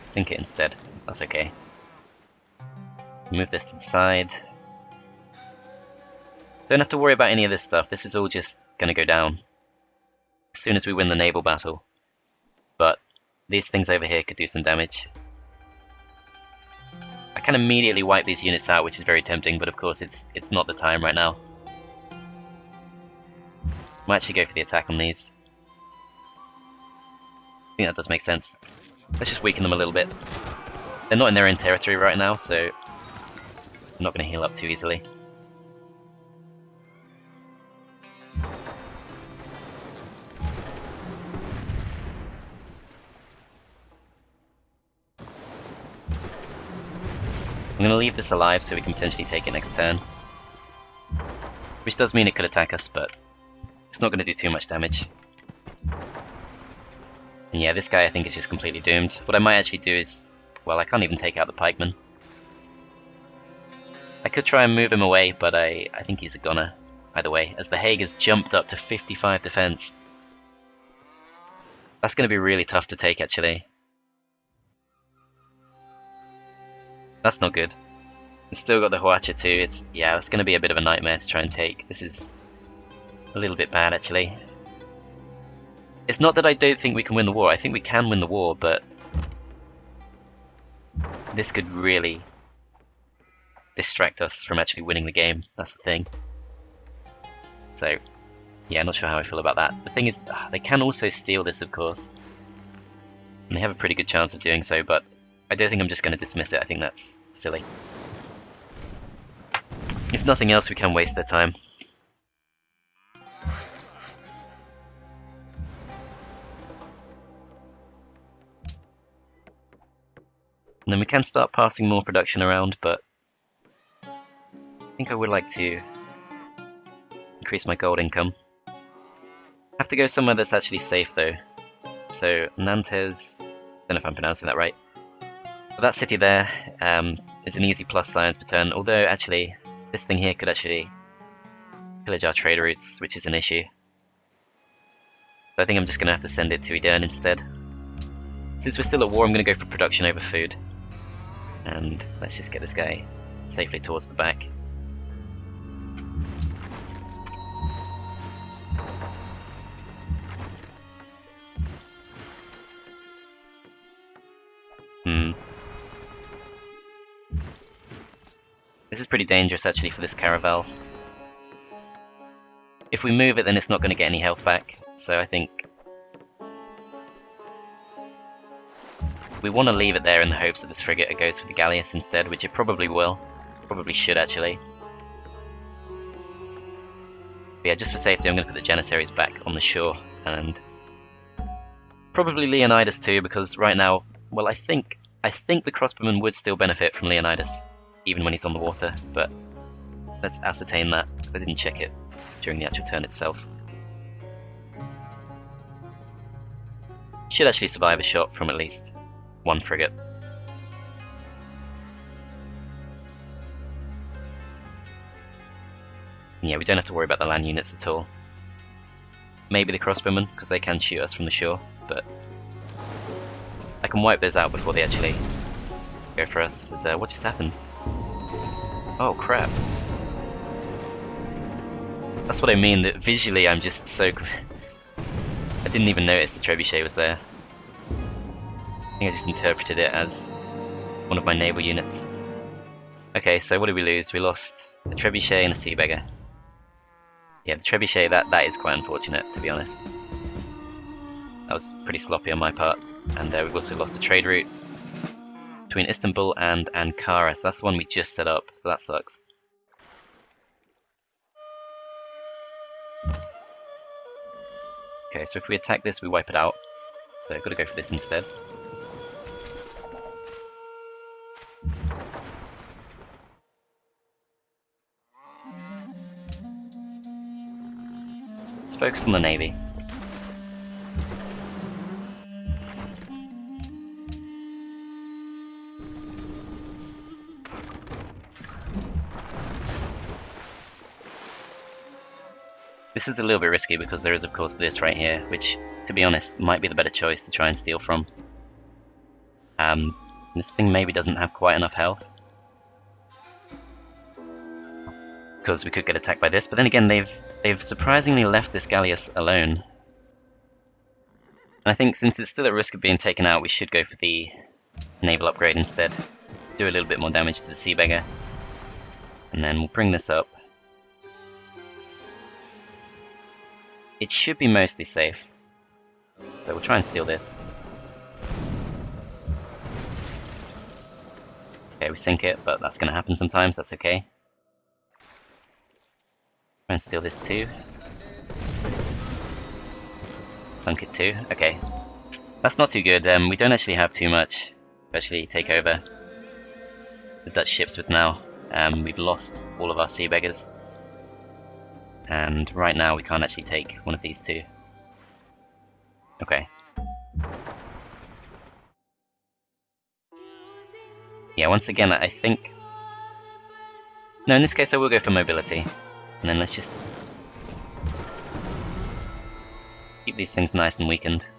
Sink it instead. That's okay. Move this to the side. Don't have to worry about any of this stuff. This is all just going to go down as soon as we win the naval battle. But these things over here could do some damage. I can immediately wipe these units out, which is very tempting, but of course it's not the time right now. Might actually go for the attack on these. I think that does make sense. Let's just weaken them a little bit. They're not in their own territory right now, so I'm not going to heal up too easily. I'm going to leave this alive so we can potentially take it next turn. Which does mean it could attack us, but it's not going to do too much damage. And yeah, this guy I think is just completely doomed. What I might actually do is... well, I can't even take out the pikeman. I could try and move him away, but I think he's a goner either way, as the Hague has jumped up to 55 defense. That's going to be really tough to take, actually. That's not good. We've still got the Huacha too. Yeah, it's going to be a bit of a nightmare to try and take. This is a little bit bad, actually. It's not that I don't think we can win the war. I think we can win the war, but this could really distract us from actually winning the game. That's the thing. So, Yeah, not sure how I feel about that. The thing is, they can also steal this, of course. And they have a pretty good chance of doing so, but I don't think I'm just going to dismiss it. I think that's silly. If nothing else, we can waste their time. And then we can start passing more production around, but I think I would like to increase my gold income. I have to go somewhere that's actually safe though. So Nantes, I don't know if I'm pronouncing that right. But that city there is an easy plus science per turn, although actually this thing here could actually pillage our trade routes, which is an issue. So I think I'm just going to have to send it to Edern instead. Since we're still at war, I'm going to go for production over food. And let's just get this guy safely towards the back. This is pretty dangerous actually for this caravel. If we move it, then it's not going to get any health back, so I think we want to leave it there in the hopes that this frigate goes for the galleass instead, which it probably will. Probably should actually. But yeah, just for safety, I'm going to put the Janissaries back on the shore, and probably Leonidas too, because right now, well, I think the crossbowman would still benefit from Leonidas, even when he's on the water, but let's ascertain that, because I didn't check it during the actual turn itself. Should actually survive a shot from at least one frigate. Yeah, we don't have to worry about the land units at all. Maybe the crossbowmen, because they can shoot us from the shore, but I can wipe those out before they actually go for us. What just happened? Oh crap. That's what I mean, that visually I'm just so... I didn't even notice the trebuchet was there. I think I just interpreted it as one of my naval units. Okay, so what did we lose? We lost a trebuchet and a sea beggar. Yeah, the trebuchet, that is quite unfortunate, to be honest. That was pretty sloppy on my part. And we've also lost a trade route between Istanbul and Ankara, so that's the one we just set up, so that sucks. Okay, so if we attack this, we wipe it out. So I've got to go for this instead. Let's focus on the navy. This is a little bit risky because there is of course this right here, which, to be honest, might be the better choice to try and steal from. This thing maybe doesn't have quite enough health, because we could get attacked by this, but then again they've surprisingly left this galleass alone. And I think since it's still at risk of being taken out, we should go for the naval upgrade instead. Do a little bit more damage to the sea beggar. And then we'll bring this up. It should be mostly safe. So we'll try and steal this. Okay, we sink it, but that's going to happen sometimes, that's okay. Try and steal this too. Sunk it too, okay. That's not too good, we don't actually have too much to actually take over the Dutch ships with now. We've lost all of our sea beggars. And right now we can't actually take one of these two. Okay. Yeah, once again, I think... No, in this case I will go for mobility. And then let's just keep these things nice and weakened.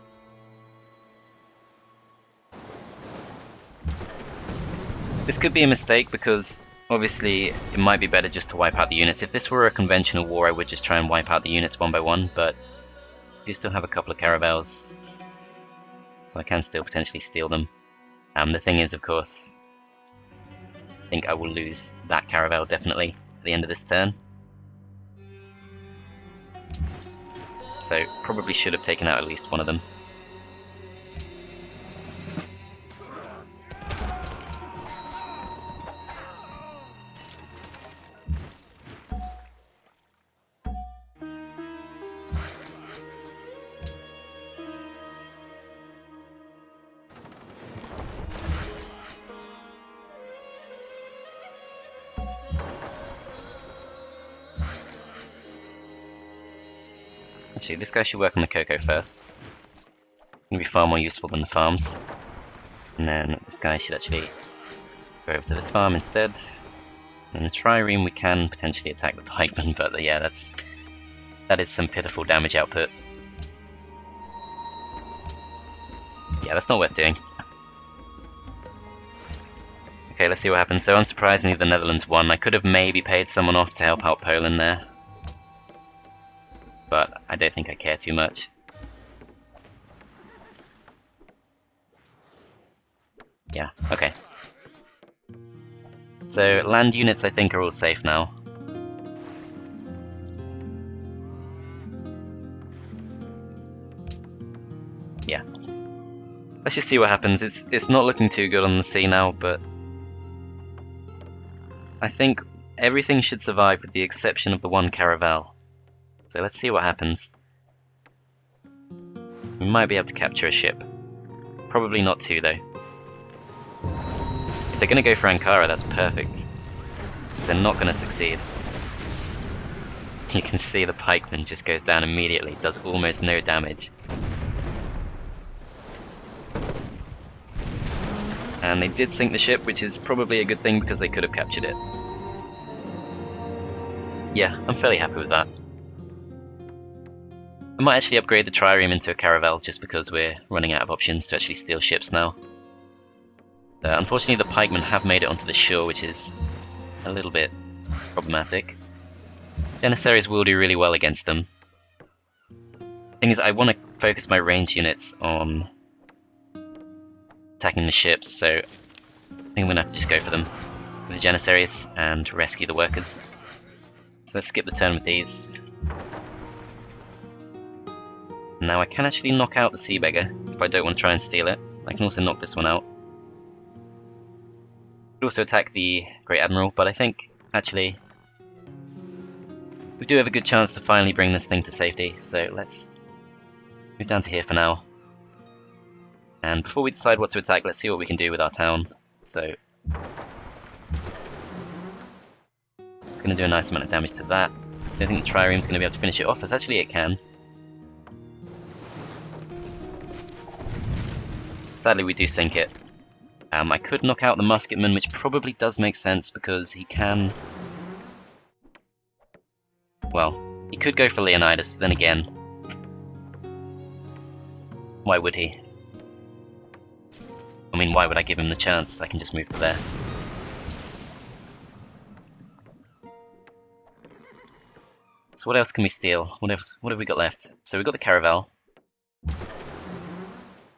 This could be a mistake because obviously it might be better just to wipe out the units. If this were a conventional war, I would just try and wipe out the units one by one, but I do still have a couple of caravels, so I can still potentially steal them. The thing is, of course, I think I will lose that caravel definitely at the end of this turn. So probably should have taken out at least one of them. Actually, this guy should work on the cocoa first. Gonna be far more useful than the farms. And then this guy should actually go over to this farm instead. In the trireme we can potentially attack the pikemen, but yeah, that is some pitiful damage output. Yeah, that's not worth doing. Okay, let's see what happens. So unsurprisingly, the Netherlands won. I could have maybe paid someone off to help out Poland there, but I don't think I care too much. Yeah, okay. So land units I think are all safe now. Yeah. Let's just see what happens. It's not looking too good on the sea now, but I think everything should survive with the exception of the one caravel. So let's see what happens. We might be able to capture a ship. Probably not two though. If they're going to go for Ankara, that's perfect. They're not going to succeed. You can see the pikeman just goes down immediately, does almost no damage. And they did sink the ship, which is probably a good thing because they could have captured it. Yeah, I'm fairly happy with that. I might actually upgrade the trireme into a caravel just because we're running out of options to actually steal ships now. Unfortunately, the pikemen have made it onto the shore, which is a little bit problematic. Janissaries will do really well against them. Thing is, I want to focus my range units on attacking the ships, so I think I'm going to have to just go for them with the Janissaries and rescue the workers. So let's skip the turn with these. Now I can actually knock out the Sea Beggar if I don't want to try and steal it. I can also knock this one out. Could also attack the Great Admiral, but I think actually we do have a good chance to finally bring this thing to safety, so let's move down to here for now. And before we decide what to attack, let's see what we can do with our town. So it's going to do a nice amount of damage to that. I don't think the trireme is going to be able to finish it off, as actually it can. Sadly, we do sink it. I could knock out the musketman, which probably does make sense because he can... Well, he could go for Leonidas, then again, why would he? I mean, why would I give him the chance? I can just move to there. So what else can we steal? What have we got left? So we've got the caravel.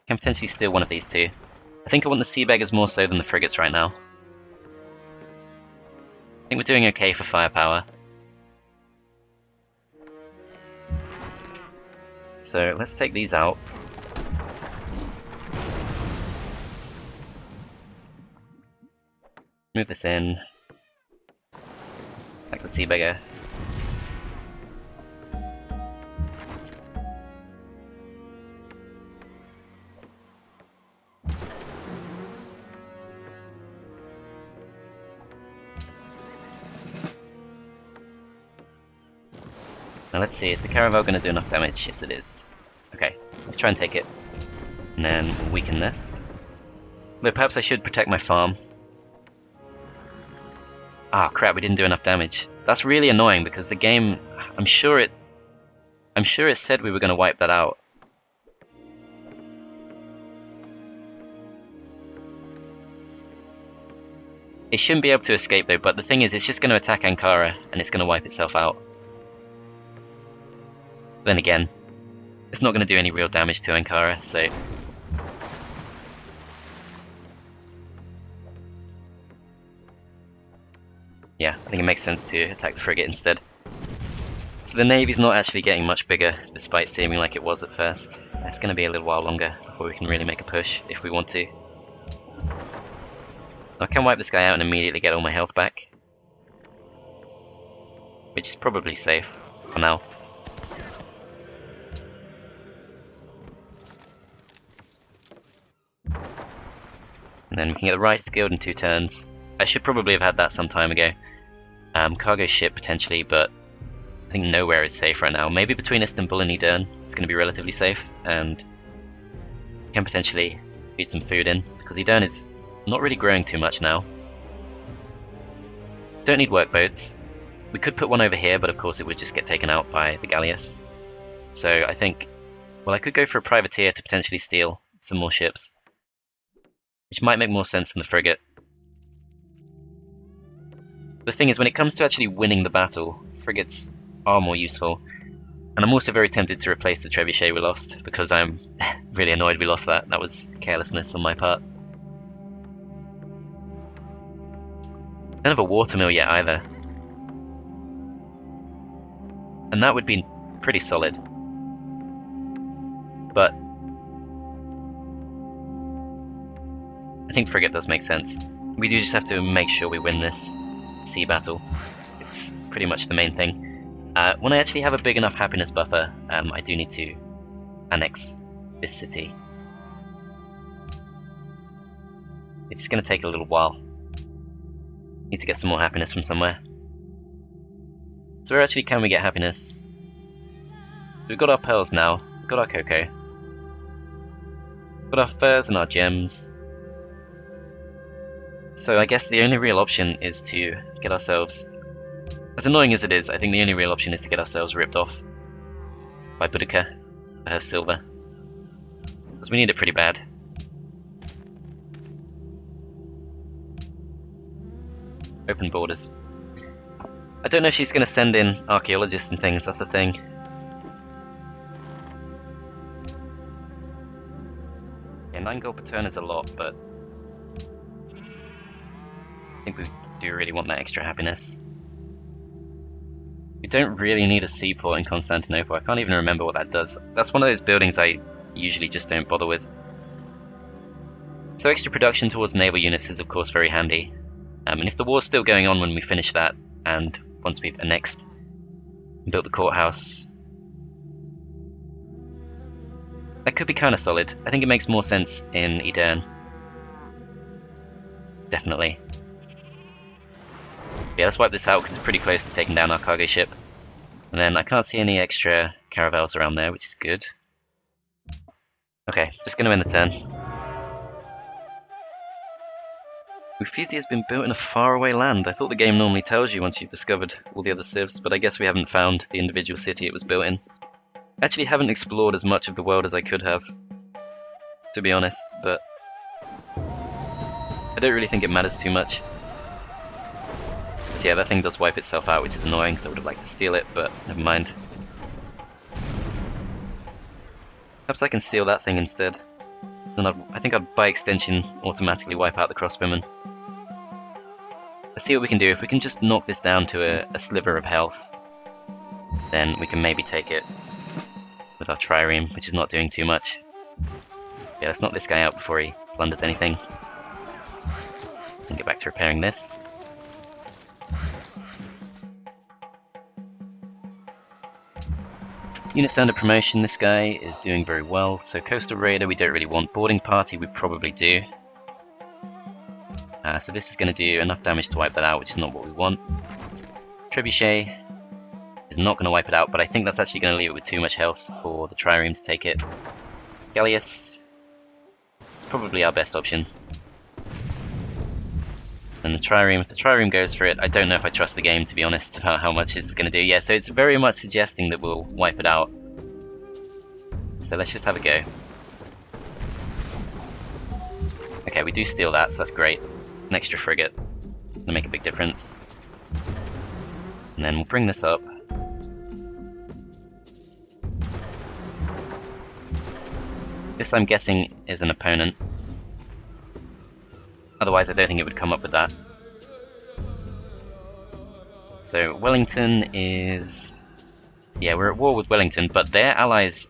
Can potentially steal one of these two. I think I want the Sea Beggars more so than the frigates right now. I think we're doing okay for firepower. So let's take these out. Move this in. Like the Sea Beggar. Now let's see, is the caravel going to do enough damage? Yes it is. Okay, let's try and take it. And then weaken this. Though perhaps I should protect my farm. Ah, crap, we didn't do enough damage. That's really annoying because the game, I'm sure it said we were going to wipe that out. It shouldn't be able to escape though, but the thing is, it's just going to attack Ankara and it's going to wipe itself out. Then again, it's not going to do any real damage to Ankara, so... Yeah, I think it makes sense to attack the frigate instead. So the Navy's not actually getting much bigger, despite seeming like it was at first. It's going to be a little while longer before we can really make a push, if we want to. I can wipe this guy out and immediately get all my health back, which is probably safe for now. And then we can get the Writer's Guild in 2 turns. I should probably have had that some time ago. Cargo ship potentially, but I think nowhere is safe right now. Maybe between Istanbul and Edirne it's going to be relatively safe, and can potentially feed some food in, because Edirne is not really growing too much now. Don't need workboats. We could put one over here, but of course it would just get taken out by the galleass. So I think, well, I could go for a privateer to potentially steal some more ships, which might make more sense than the frigate. The thing is, when it comes to actually winning the battle, frigates are more useful. And I'm also very tempted to replace the trebuchet we lost, because I'm really annoyed we lost that. That was carelessness on my part. Don't have a watermill yet either. And that would be pretty solid. But I think frigate does make sense. We do just have to make sure we win this sea battle. It's pretty much the main thing. When I actually have a big enough happiness buffer, I do need to annex this city. It's just going to take a little while. Need to get some more happiness from somewhere. So where actually can we get happiness? We've got our pearls now, we've got our cocoa. We've got our furs and our gems. So I guess the only real option is to get ourselves, as annoying as it is, I think the only real option is to get ourselves ripped off by Boudica for her silver. Because we need it pretty bad. Open borders. I don't know if she's going to send in archaeologists and things, that's the thing. Yeah, 9 gold per turn is a lot, but I think we do really want that extra happiness. We don't really need a seaport in Constantinople. I can't even remember what that does. That's one of those buildings I usually just don't bother with. So extra production towards naval units is of course very handy. And if the war's still going on when we finish that, and once we've annexed and built the courthouse, that could be kind of solid. I think it makes more sense in Edirne. Definitely. Yeah, let's wipe this out because it's pretty close to taking down our cargo ship. And then I can't see any extra caravels around there, which is good. Okay, just going to end the turn. Uffizi has been built in a faraway land. I thought the game normally tells you once you've discovered all the other civs, but I guess we haven't found the individual city it was built in. I actually haven't explored as much of the world as I could have, to be honest, but I don't really think it matters too much. So yeah, that thing does wipe itself out, which is annoying, because I would have liked to steal it, but never mind. Perhaps I can steal that thing instead. Then I think I'd, by extension, automatically wipe out the crossbowmen. Let's see what we can do. If we can just knock this down to a sliver of health, then we can maybe take it with our trireme, which is not doing too much. Yeah, let's knock this guy out before he plunders anything. And get back to repairing this. Units under promotion, this guy is doing very well. So Coastal Raider we don't really want. Boarding Party we probably do. So this is going to do enough damage to wipe that out, which is not what we want. Trebuchet is not going to wipe it out, but I think that's actually going to leave it with too much health for the trireme to take it. Galleass is probably our best option. And the trireme, if the trireme goes for it, I don't know if I trust the game, to be honest, about how much this is going to do. Yeah, so it's very much suggesting that we'll wipe it out. So let's just have a go. Okay, we do steal that, so that's great. An extra frigate. Gonna make a big difference. And then we'll bring this up. This, I'm guessing, is an opponent. Otherwise, I don't think it would come up with that. So Wellington is Yeah, we're at war with Wellington, but they're allies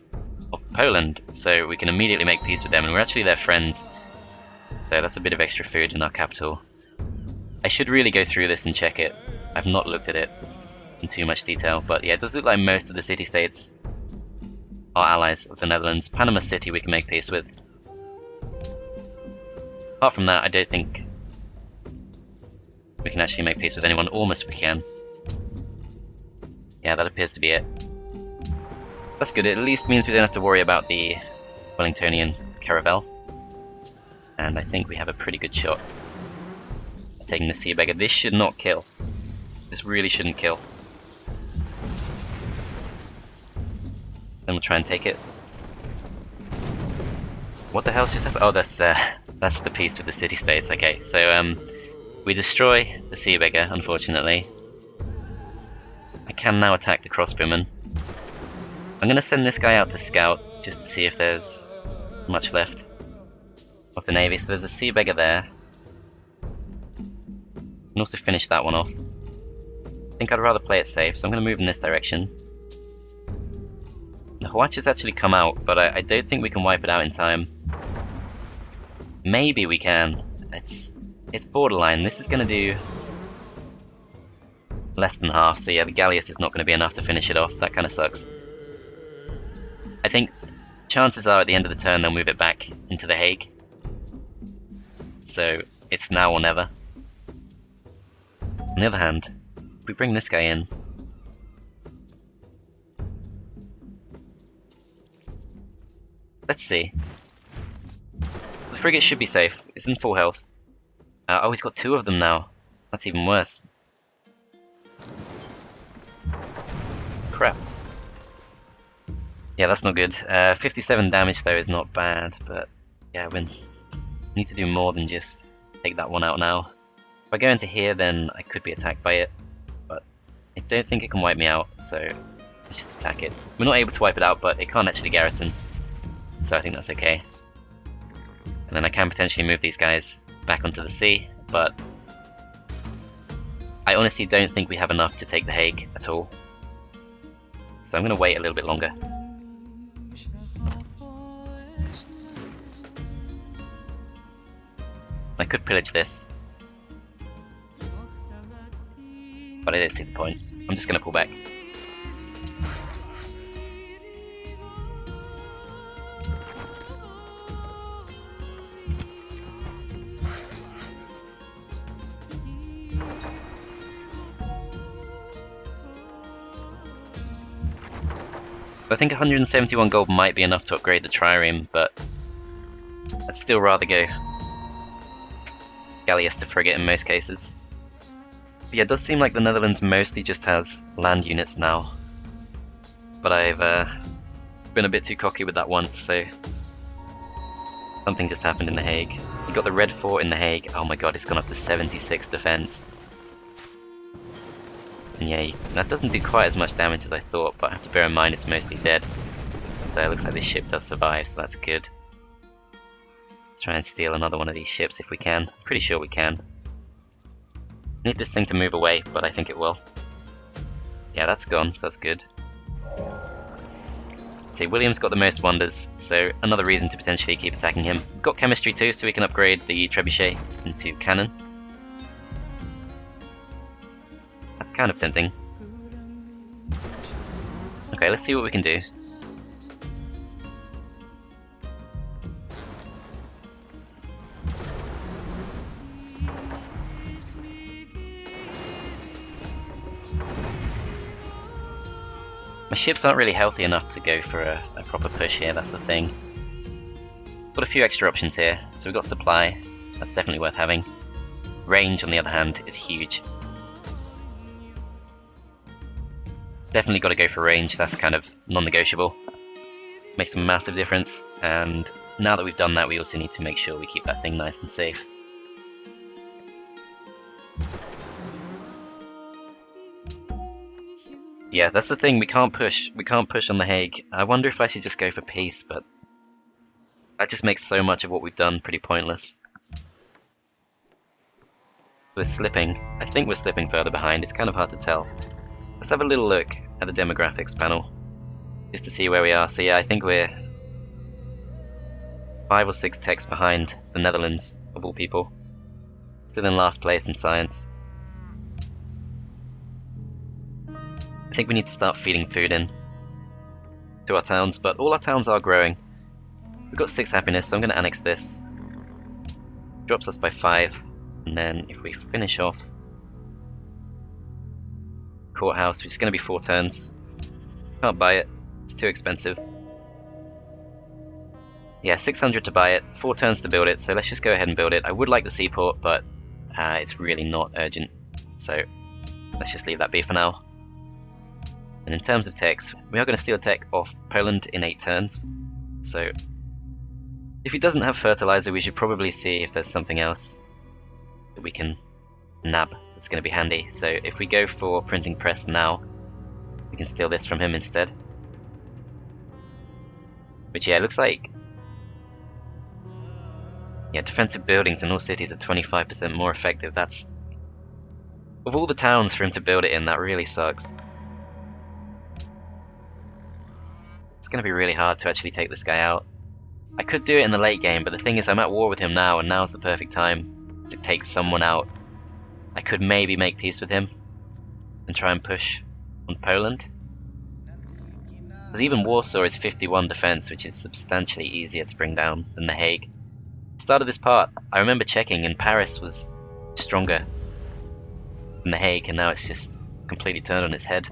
of Poland, so we can immediately make peace with them, and we're actually their friends. So that's a bit of extra food in our capital. I should really go through this and check it. I've not looked at it in too much detail, but yeah, it does look like most of the city-states are allies of the Netherlands. Panama City we can make peace with. Apart from that, I don't think we can actually make peace with anyone. Almost we can. Yeah, that appears to be it. That's good. It at least means we don't have to worry about the Wellingtonian caravel. And I think we have a pretty good shot at taking the sea beggar. This should not kill. This really shouldn't kill. Then we'll try and take it. What the hell's just happened? Oh, that's the piece with the city-states. Okay, so we destroy the sea beggar, unfortunately. I can now attack the crossbowmen. I'm going to send this guy out to scout, just to see if there's much left of the navy. So there's a sea beggar there. And also finish that one off. I think I'd rather play it safe, so I'm going to move in this direction. The Hwacha's actually come out, but I don't think we can wipe it out in time. Maybe we can. It's borderline. This is going to do less than half, so yeah, the Galleass is not going to be enough to finish it off. That kind of sucks. I think chances are at the end of the turn they'll move it back into the Hague. So it's now or never. On the other hand, if we bring this guy in, let's see. The frigate should be safe. It's in full health. Oh, he's got two of them now. That's even worse. Crap. Yeah, that's not good. 57 damage though is not bad, but yeah, we need to do more than just take that one out now. If I go into here, then I could be attacked by it, but I don't think it can wipe me out, so let's just attack it. We're not able to wipe it out, but it can't actually garrison, so I think that's okay. And then I can potentially move these guys back onto the sea, but I honestly don't think we have enough to take the Hague at all. So I'm going to wait a little bit longer. I could pillage this, but I don't see the point. I'm just going to pull back. I think 171 gold might be enough to upgrade the trireme, but I'd still rather go Galleass to frigate in most cases. But yeah, it does seem like the Netherlands mostly just has land units now. But I've been a bit too cocky with that once, so something just happened in the Hague. You got the Red Fort in the Hague. Oh my god, it's gone up to 76 defense. And yeah, that doesn't do quite as much damage as I thought, but I have to bear in mind it's mostly dead. So it looks like this ship does survive, so that's good. Let's try and steal another one of these ships if we can. I'm pretty sure we can. Need this thing to move away, but I think it will. Yeah, that's gone, so that's good. Let's see, William's got the most wonders, so another reason to potentially keep attacking him. We've got chemistry too, so we can upgrade the trebuchet into cannon. That's kind of tempting. Okay, let's see what we can do. My ships aren't really healthy enough to go for a proper push here, that's the thing. Got a few extra options here. So we've got supply, that's definitely worth having. Range, on the other hand, is huge. Definitely got to go for range, that's kind of non-negotiable. Makes a massive difference, and now that we've done that, we also need to make sure we keep that thing nice and safe. Yeah, that's the thing, we can't push on the Hague. I wonder if I should just go for peace, but that just makes so much of what we've done pretty pointless. We're slipping. I think we're slipping further behind, it's kind of hard to tell. Let's have a little look at the demographics panel, just to see where we are. So yeah, I think we're 5 or 6 techs behind the Netherlands, of all people. Still in last place in science. I think we need to start feeding food in to our towns, but all our towns are growing. We've got 6 happiness, so I'm going to annex this. Drops us by 5, and then if we finish off courthouse, which is going to be 4 turns. Can't buy it, it's too expensive. Yeah, 600 to buy it, 4 turns to build it, so let's just go ahead and build it. I would like the seaport, but it's really not urgent, so let's just leave that be for now. And in terms of techs, we are going to steal a tech off Poland in 8 turns, so if he doesn't have fertilizer, we should probably see if there's something else that we can nab that's going to be handy. So if we go for printing press now, we can steal this from him instead. Which, yeah, it looks like, yeah, defensive buildings in all cities are 25% more effective. That's, of all the towns for him to build it in, that really sucks. It's going to be really hard to actually take this guy out. I could do it in the late game, but the thing is I'm at war with him now, and now's the perfect time to take someone out. I could maybe make peace with him and try and push on Poland. Because even Warsaw is 51 defense, which is substantially easier to bring down than The Hague. Start of this part, I remember checking, and Paris was stronger than The Hague, and now it's just completely turned on its head.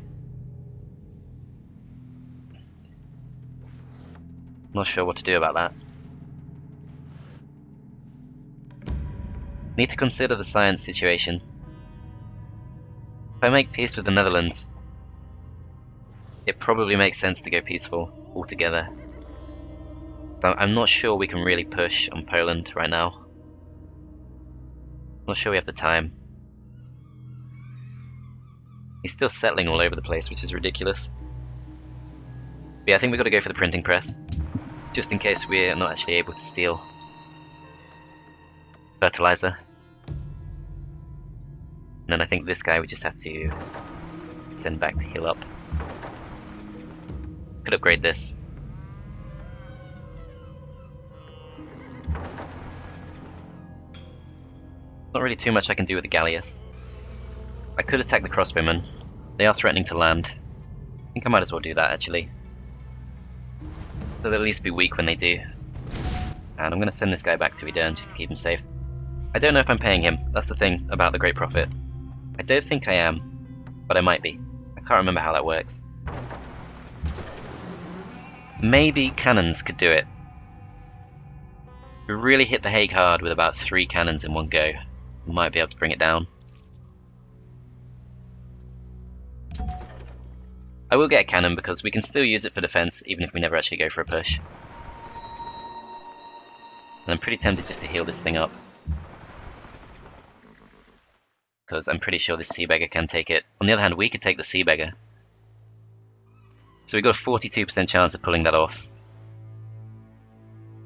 Not sure what to do about that. Need to consider the science situation. If I make peace with the Netherlands, it probably makes sense to go peaceful altogether. But I'm not sure we can really push on Poland right now. Not sure we have the time. He's still settling all over the place, which is ridiculous. But yeah, I think we've got to go for the printing press, just in case we're not actually able to steal fertilizer. And then I think this guy we just have to send back to heal up. Could upgrade this. Not really too much I can do with the Galleass. I could attack the crossbowmen. They are threatening to land. I think I might as well do that actually. They'll at least be weak when they do. And I'm going to send this guy back to Edern just to keep him safe. I don't know if I'm paying him. That's the thing about the Great Prophet. I don't think I am, but I might be. I can't remember how that works. Maybe cannons could do it. We really hit the Hague hard with about 3 cannons in one go. We might be able to bring it down. I will get a cannon because we can still use it for defense even if we never actually go for a push. And I'm pretty tempted just to heal this thing up, because I'm pretty sure this sea beggar can take it. On the other hand, we could take the sea beggar. So we've got a 42% chance of pulling that off.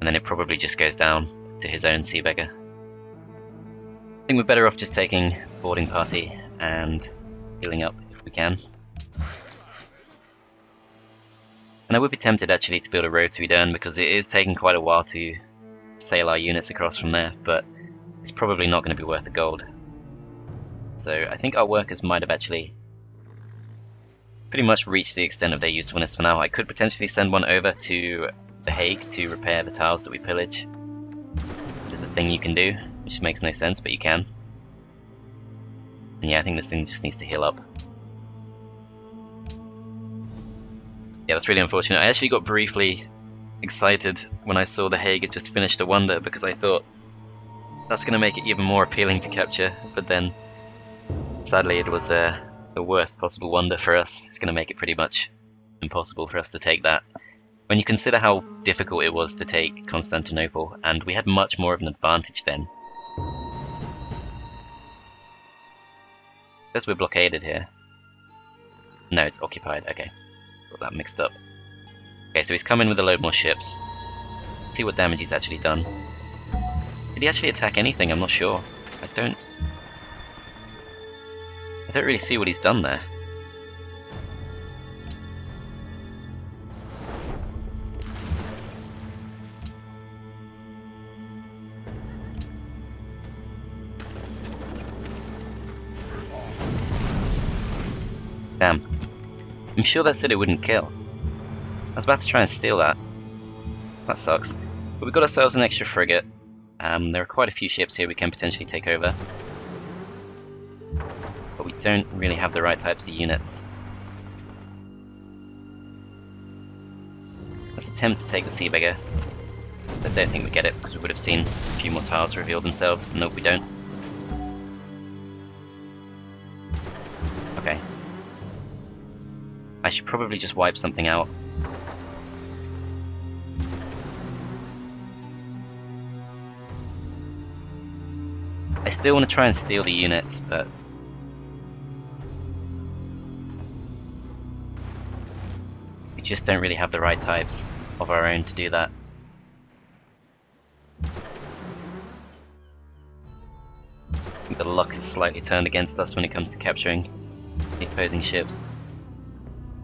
And then it probably just goes down to his own sea beggar. I think we're better off just taking boarding party and healing up if we can. And I would be tempted actually to build a road to Edern because it is taking quite a while to sail our units across from there, but it's probably not going to be worth the gold. So I think our workers might have actually pretty much reached the extent of their usefulness for now. I could potentially send one over to The Hague to repair the tiles that we pillage. Which is a thing you can do, which makes no sense, but you can. And yeah, I think this thing just needs to heal up. Yeah, that's really unfortunate. I actually got briefly excited when I saw The Hague had just finished a wonder, because I thought that's going to make it even more appealing to capture, but then sadly it was the worst possible wonder for us. It's going to make it pretty much impossible for us to take that. When you consider how difficult it was to take Constantinople, and we had much more of an advantage then. Says we're blockaded here. No, it's occupied, okay. Got that mixed up. Okay, so he's come in with a load more ships. Let's see what damage he's actually done. Did he actually attack anything? I'm not sure. I don't really see what he's done there. Damn. I'm sure that said it wouldn't kill. I was about to try and steal that. That sucks. But we've got ourselves an extra frigate. There are quite a few ships here we can potentially take over. But we don't really have the right types of units. Let's attempt to take the Sea Beggar. I don't think we get it because we would have seen a few more tiles reveal themselves. Nope, we don't. Okay. I should probably just wipe something out. I still want to try and steal the units, but we just don't really have the right types of our own to do that. I think the luck is slightly turned against us when it comes to capturing the opposing ships.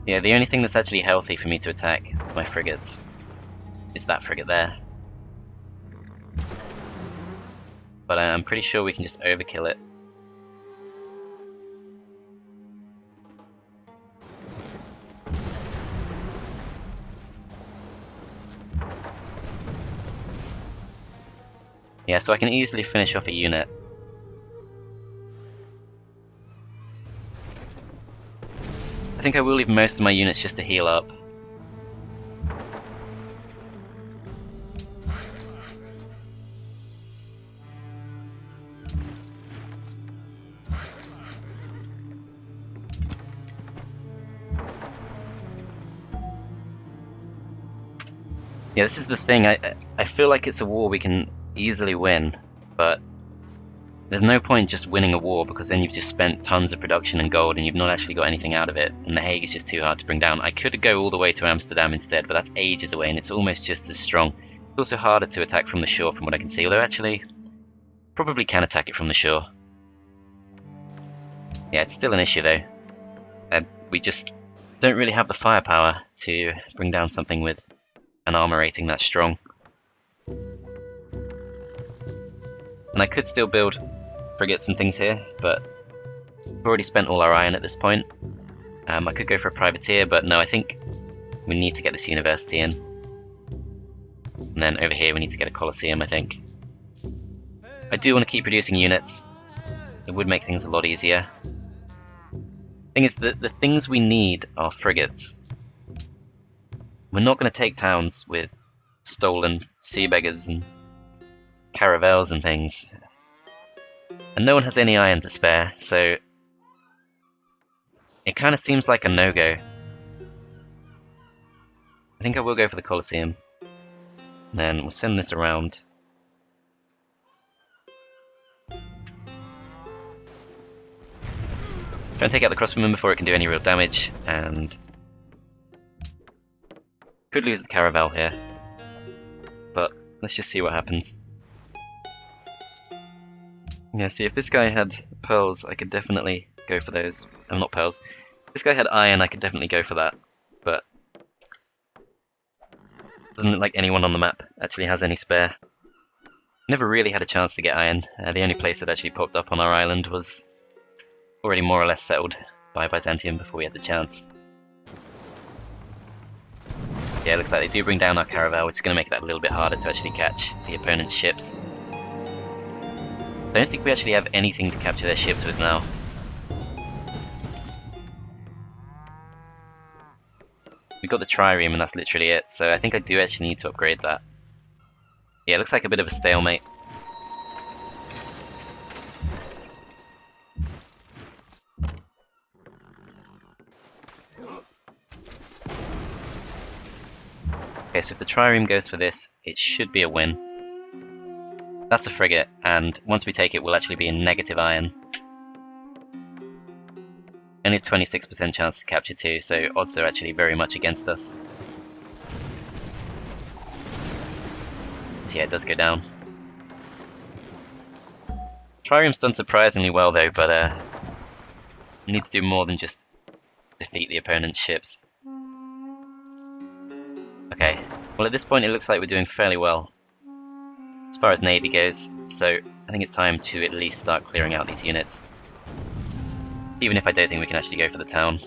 Yeah, the only thing that's actually healthy for me to attack with my frigates is that frigate there. But I'm pretty sure we can just overkill it. Yeah, so I can easily finish off a unit. I think I will leave most of my units just to heal up. Yeah, this is the thing. I feel like it's a war we can easily win, but there's no point just winning a war because then you've just spent tons of production and gold and you've not actually got anything out of it, and the Hague is just too hard to bring down. I could go all the way to Amsterdam instead, but that's ages away and it's almost just as strong. It's also harder to attack from the shore from what I can see, although actually probably can attack it from the shore. Yeah, it's still an issue though. We just don't really have the firepower to bring down something with an armor rating that strong. And I could still build frigates and things here, but we've already spent all our iron at this point. I could go for a privateer, but no, I think we need to get this university in. And then over here we need to get a Colosseum, I think. I do want to keep producing units. It would make things a lot easier. Thing is, the things we need are frigates. We're not going to take towns with stolen sea beggars and caravels and things. And no one has any iron to spare, so it kind of seems like a no-go. I think I will go for the Colosseum. Then we'll send this around. Try and take out the crossbowman before it can do any real damage, and could lose the caravel here, but let's just see what happens. Yeah, see, if this guy had pearls, I could definitely go for those. Not pearls. If this guy had iron, I could definitely go for that, but doesn't look like anyone on the map actually has any spare. Never really had a chance to get iron. The only place that actually popped up on our island was already more or less settled by Byzantium before we had the chance. Yeah, it looks like they do bring down our caravel, which is going to make that a little bit harder to actually catch the opponent's ships. I don't think we actually have anything to capture their ships with now. We've got the trireme and that's literally it, so I think I do actually need to upgrade that. Yeah, it looks like a bit of a stalemate. Okay, so if the trireme goes for this, it should be a win. That's a frigate, and once we take it, we'll actually be in negative iron. Only a 26% chance to capture too, so odds are actually very much against us. So yeah, it does go down. Trireme's done surprisingly well though, but we need to do more than just defeat the opponent's ships. Okay, well at this point it looks like we're doing fairly well as far as navy goes, so I think it's time to at least start clearing out these units. Even if I don't think we can actually go for the town.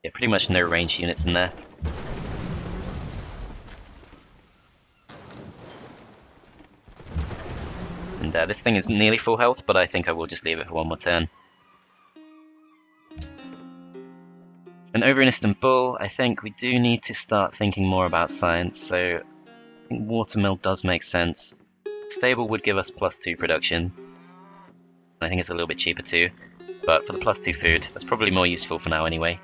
Yeah, pretty much no ranged units in there. And this thing is nearly full health, but I think I will just leave it for one more turn. And over in Istanbul, I think we do need to start thinking more about science, so I think watermill does make sense. Stable would give us +2 production. I think it's a little bit cheaper too, but for the +2 food, that's probably more useful for now anyway.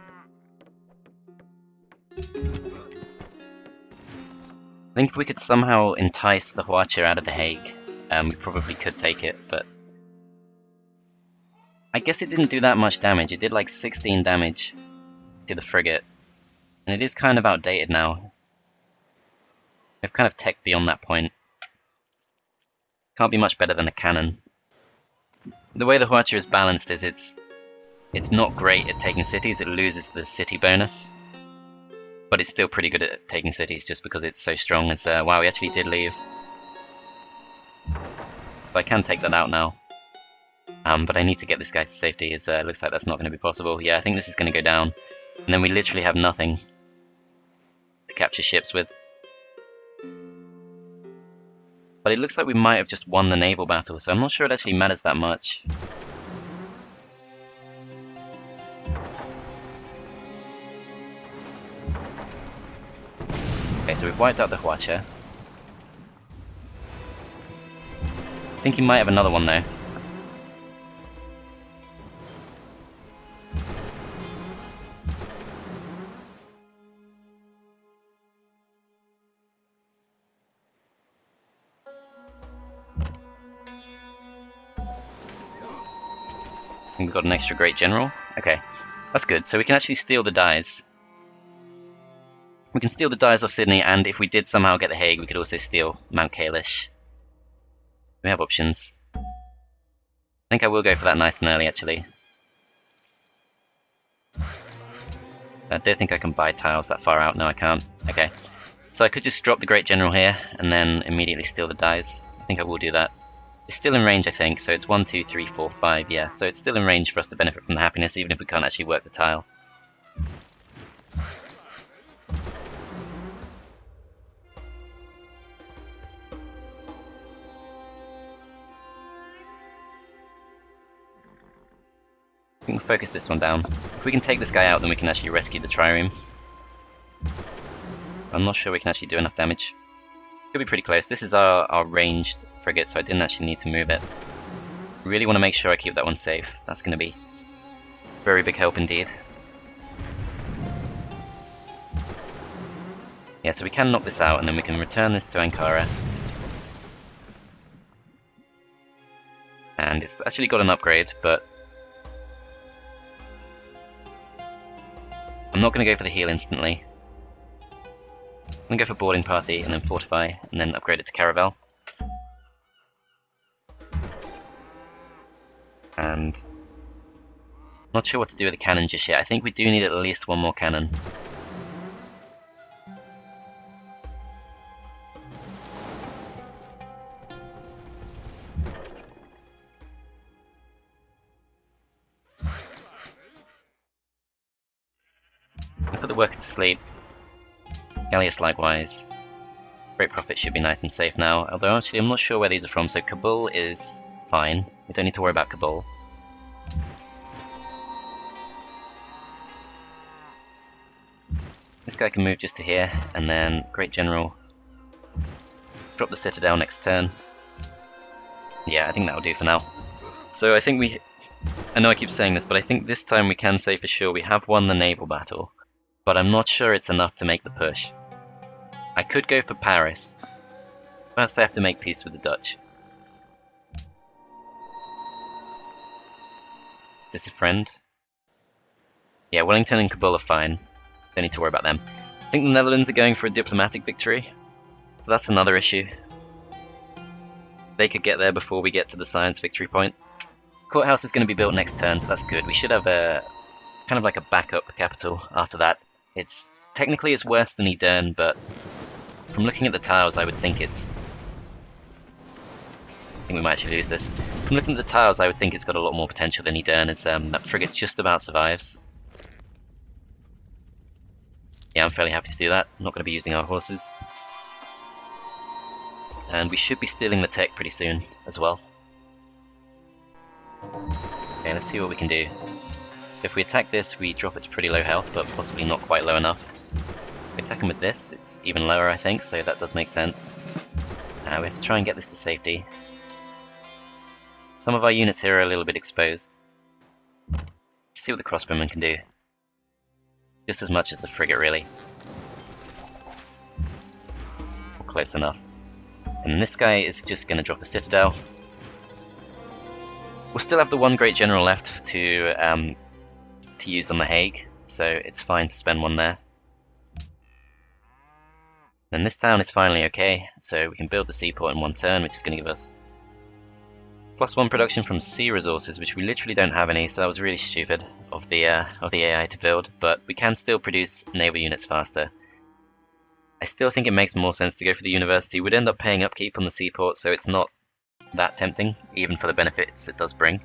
I think if we could somehow entice the Huacha out of the Hague, we probably could take it, but I guess it didn't do that much damage. It did like 16 damage to the frigate, and it is kind of outdated now. We've kind of tech beyond that point. Can't be much better than a cannon. The way the Huacha is balanced is it's not great at taking cities. It loses the city bonus, but it's still pretty good at taking cities just because it's so strong. As wow, we actually did leave. So I can take that out now. But I need to get this guy to safety. It looks like that's not going to be possible. Yeah, I think this is going to go down. And then we literally have nothing to capture ships with. But it looks like we might have just won the naval battle, so I'm not sure it actually matters that much. Okay, so we've wiped out the Huacha. I think he might have another one though. I think we've got an extra great general. Okay, that's good. So we can actually steal the dies. We can steal the dies off Sydney, and if we did somehow get the Hague, we could also steal Mount Kalish. We have options. I think I will go for that nice and early, actually. I don't think I can buy tiles that far out. No, I can't. Okay. So I could just drop the Great General here, and then immediately steal the dies. I think I will do that. It's still in range, I think, so it's 1, 2, 3, 4, 5, yeah. So it's still in range for us to benefit from the happiness, even if we can't actually work the tile. We can focus this one down. If we can take this guy out, then we can actually rescue the trireme. I'm not sure we can actually do enough damage. Could be pretty close. This is our ranged frigate, so I didn't actually need to move it. Really want to make sure I keep that one safe. That's going to be very big help indeed. Yeah, so we can knock this out, and then we can return this to Ankara. And it's actually got an upgrade, but I'm not going to go for the heal instantly. I'm going to go for boarding party, and then fortify, and then upgrade it to caravel. And not sure what to do with the cannon just yet. I think we do need at least one more cannon. I put the worker to sleep. Gallius likewise. Great Prophet should be nice and safe now, although actually I'm not sure where these are from, so Kabul is fine. We don't need to worry about Kabul. This guy can move just to here, and then Great General. Drop the Citadel next turn. Yeah, I think that'll do for now. So I think I know I keep saying this, but I think this time we can say for sure we have won the naval battle. But I'm not sure it's enough to make the push. I could go for Paris. First I have to make peace with the Dutch. Is this a friend? Yeah, Wellington and Kabul are fine. Don't need to worry about them. I think the Netherlands are going for a diplomatic victory. So that's another issue. They could get there before we get to the science victory point. Courthouse is going to be built next turn, so that's good. We should have a kind of like a backup capital after that. It's technically it's worse than Edern, but from looking at the tiles, I would think I think we might actually lose this. From looking at the tiles, I would think it's got a lot more potential than Edern, as that frigate just about survives. Yeah, I'm fairly happy to do that. I'm not going to be using our horses. And we should be stealing the tech pretty soon as well. Okay, let's see what we can do. If we attack this, we drop it to pretty low health, but possibly not quite low enough. If we attack him with this, it's even lower, I think, so that does make sense. We have to try and get this to safety. Some of our units here are a little bit exposed. Let's see what the crossbowmen can do. Just as much as the frigate, really. Close enough. And this guy is just going to drop a citadel. We'll still have the one great general left to use on the Hague, so it's fine to spend one there. And this town is finally okay, so we can build the seaport in one turn, which is going to give us +1 production from sea resources, which we literally don't have any, so that was really stupid of the AI to build, but we can still produce naval units faster. I still think it makes more sense to go for the university. We'd end up paying upkeep on the seaport, so it's not that tempting, even for the benefits it does bring.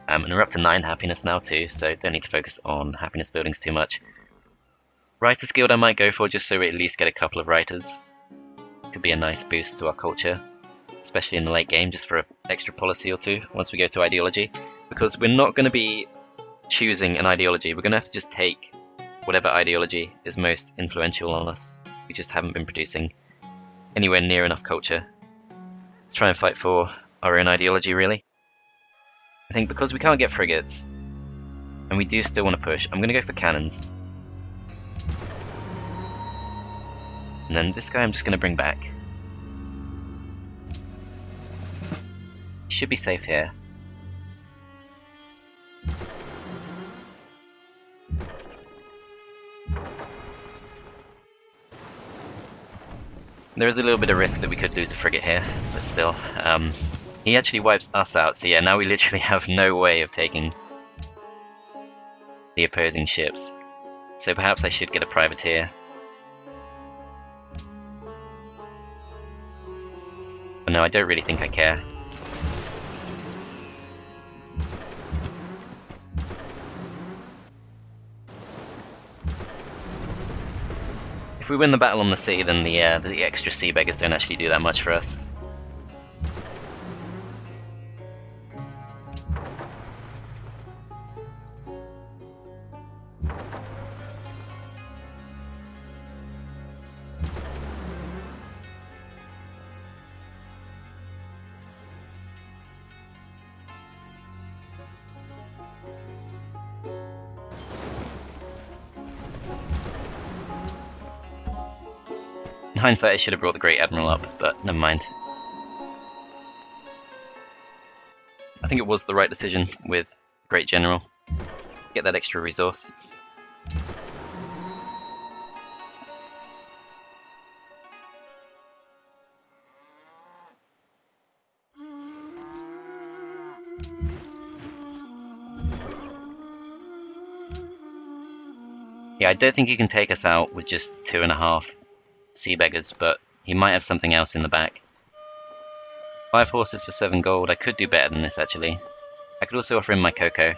And we're up to 9 happiness now too, so don't need to focus on happiness buildings too much. Writers Guild I might go for, just so we at least get a couple of writers. Could be a nice boost to our culture, especially in the late game, just for an extra policy or two once we go to ideology. Because we're not going to be choosing an ideology, we're going to have to just take whatever ideology is most influential on us. We just haven't been producing anywhere near enough culture to try and fight for our own ideology, really. I think because we can't get frigates, and we do still want to push, I'm going to go for cannons. And then this guy I'm just going to bring back. He should be safe here. There is a little bit of risk that we could lose a frigate here, but still. He actually wipes us out, so yeah, now we literally have no way of taking the opposing ships. So perhaps I should get a privateer. But no, I don't really think I care. If we win the battle on the sea, then the extra sea beggars don't actually do that much for us. In hindsight, I should have brought the Great Admiral up, but never mind. I think it was the right decision with Great General. Get that extra resource. Yeah, I don't think he can take us out with just 2.5 sea beggars, but he might have something else in the back. 5 horses for 7 gold. I could do better than this, actually. I could also offer him my cocoa.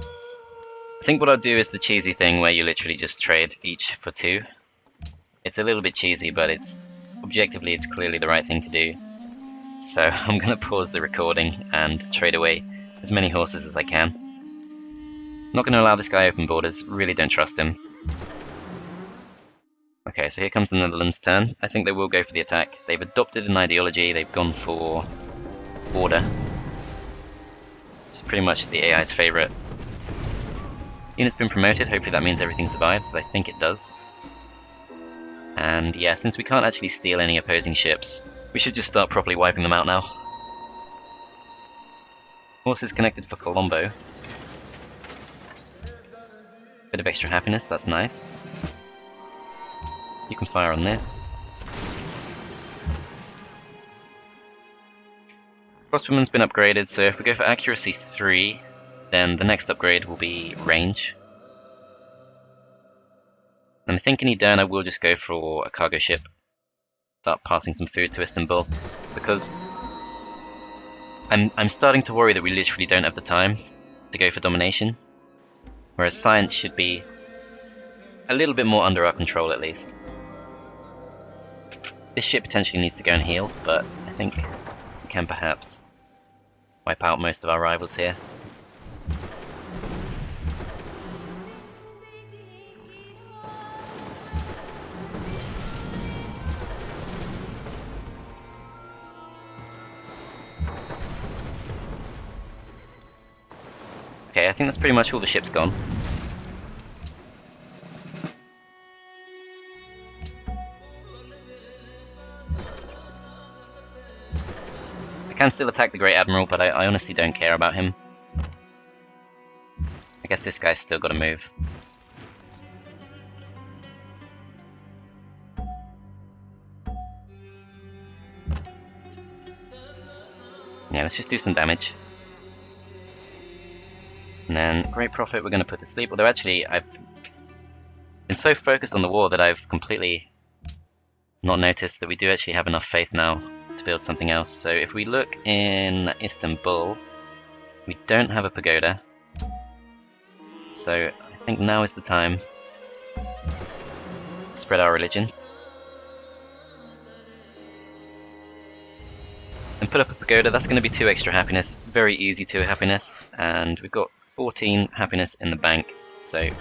I think what I'll do is the cheesy thing where you literally just trade each for 2. It's a little bit cheesy, but objectively it's clearly the right thing to do. So I'm going to pause the recording and trade away as many horses as I can. I'm not going to allow this guy open borders, really don't trust him. Okay, so here comes the Netherlands' turn. I think they will go for the attack. They've adopted an ideology, they've gone for order. It's pretty much the AI's favourite. Unit's been promoted, hopefully that means everything survives, as I think it does. And yeah, since we can't actually steal any opposing ships, we should just start properly wiping them out now. Horses connected for Colombo. Bit of extra happiness, that's nice. You can fire on this. Crossbowman's been upgraded, so if we go for accuracy 3, then the next upgrade will be range. And I think in Eden I will just go for a cargo ship. Start passing some food to Istanbul, because I'm starting to worry that we literally don't have the time to go for domination. Whereas science should be a little bit more under our control at least. This ship potentially needs to go and heal, but I think we can perhaps wipe out most of our rivals here. Okay, I think that's pretty much all the ships gone. I can still attack the Great Admiral, but I honestly don't care about him. I guess this guy's still got to move. Yeah, let's just do some damage. And then Great Prophet we're going to put to sleep, although actually I've been so focused on the war that I've completely not noticed that we do actually have enough faith now to build something else. So if we look in Istanbul, we don't have a pagoda. So I think now is the time to spread our religion. And put up a pagoda, that's going to be 2 extra happiness, very easy 2 happiness, and we've got 14 happiness in the bank, so I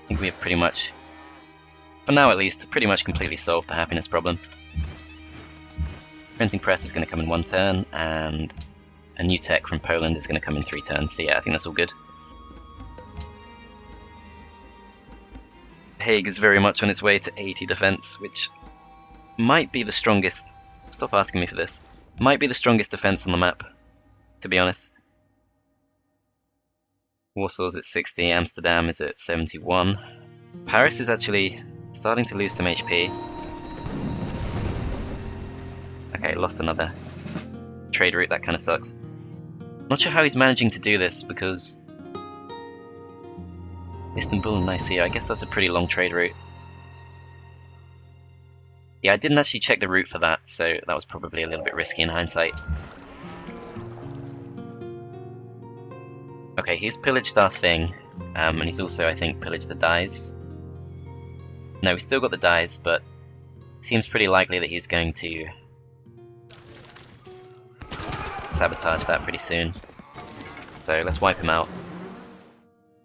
think we have pretty much, for now at least, pretty much completely solved the happiness problem. Printing press is going to come in 1 turn, and a new tech from Poland is going to come in 3 turns, so yeah, I think that's all good. Hague is very much on its way to 80 defense, which might be the strongest, stop asking me for this, might be the strongest defense on the map, to be honest. Warsaw's at 60, Amsterdam is at 71. Paris is actually starting to lose some HP. Okay, lost another trade route, that kind of sucks. Not sure how he's managing to do this, because Istanbul and Nicaea, I guess that's a pretty long trade route. Yeah, I didn't actually check the route for that, so that was probably a little bit risky in hindsight. Okay, he's pillaged our thing, and he's also, I think, pillaged the dies. No, we've still got the dies, but it seems pretty likely that he's going to sabotage that pretty soon. So let's wipe him out.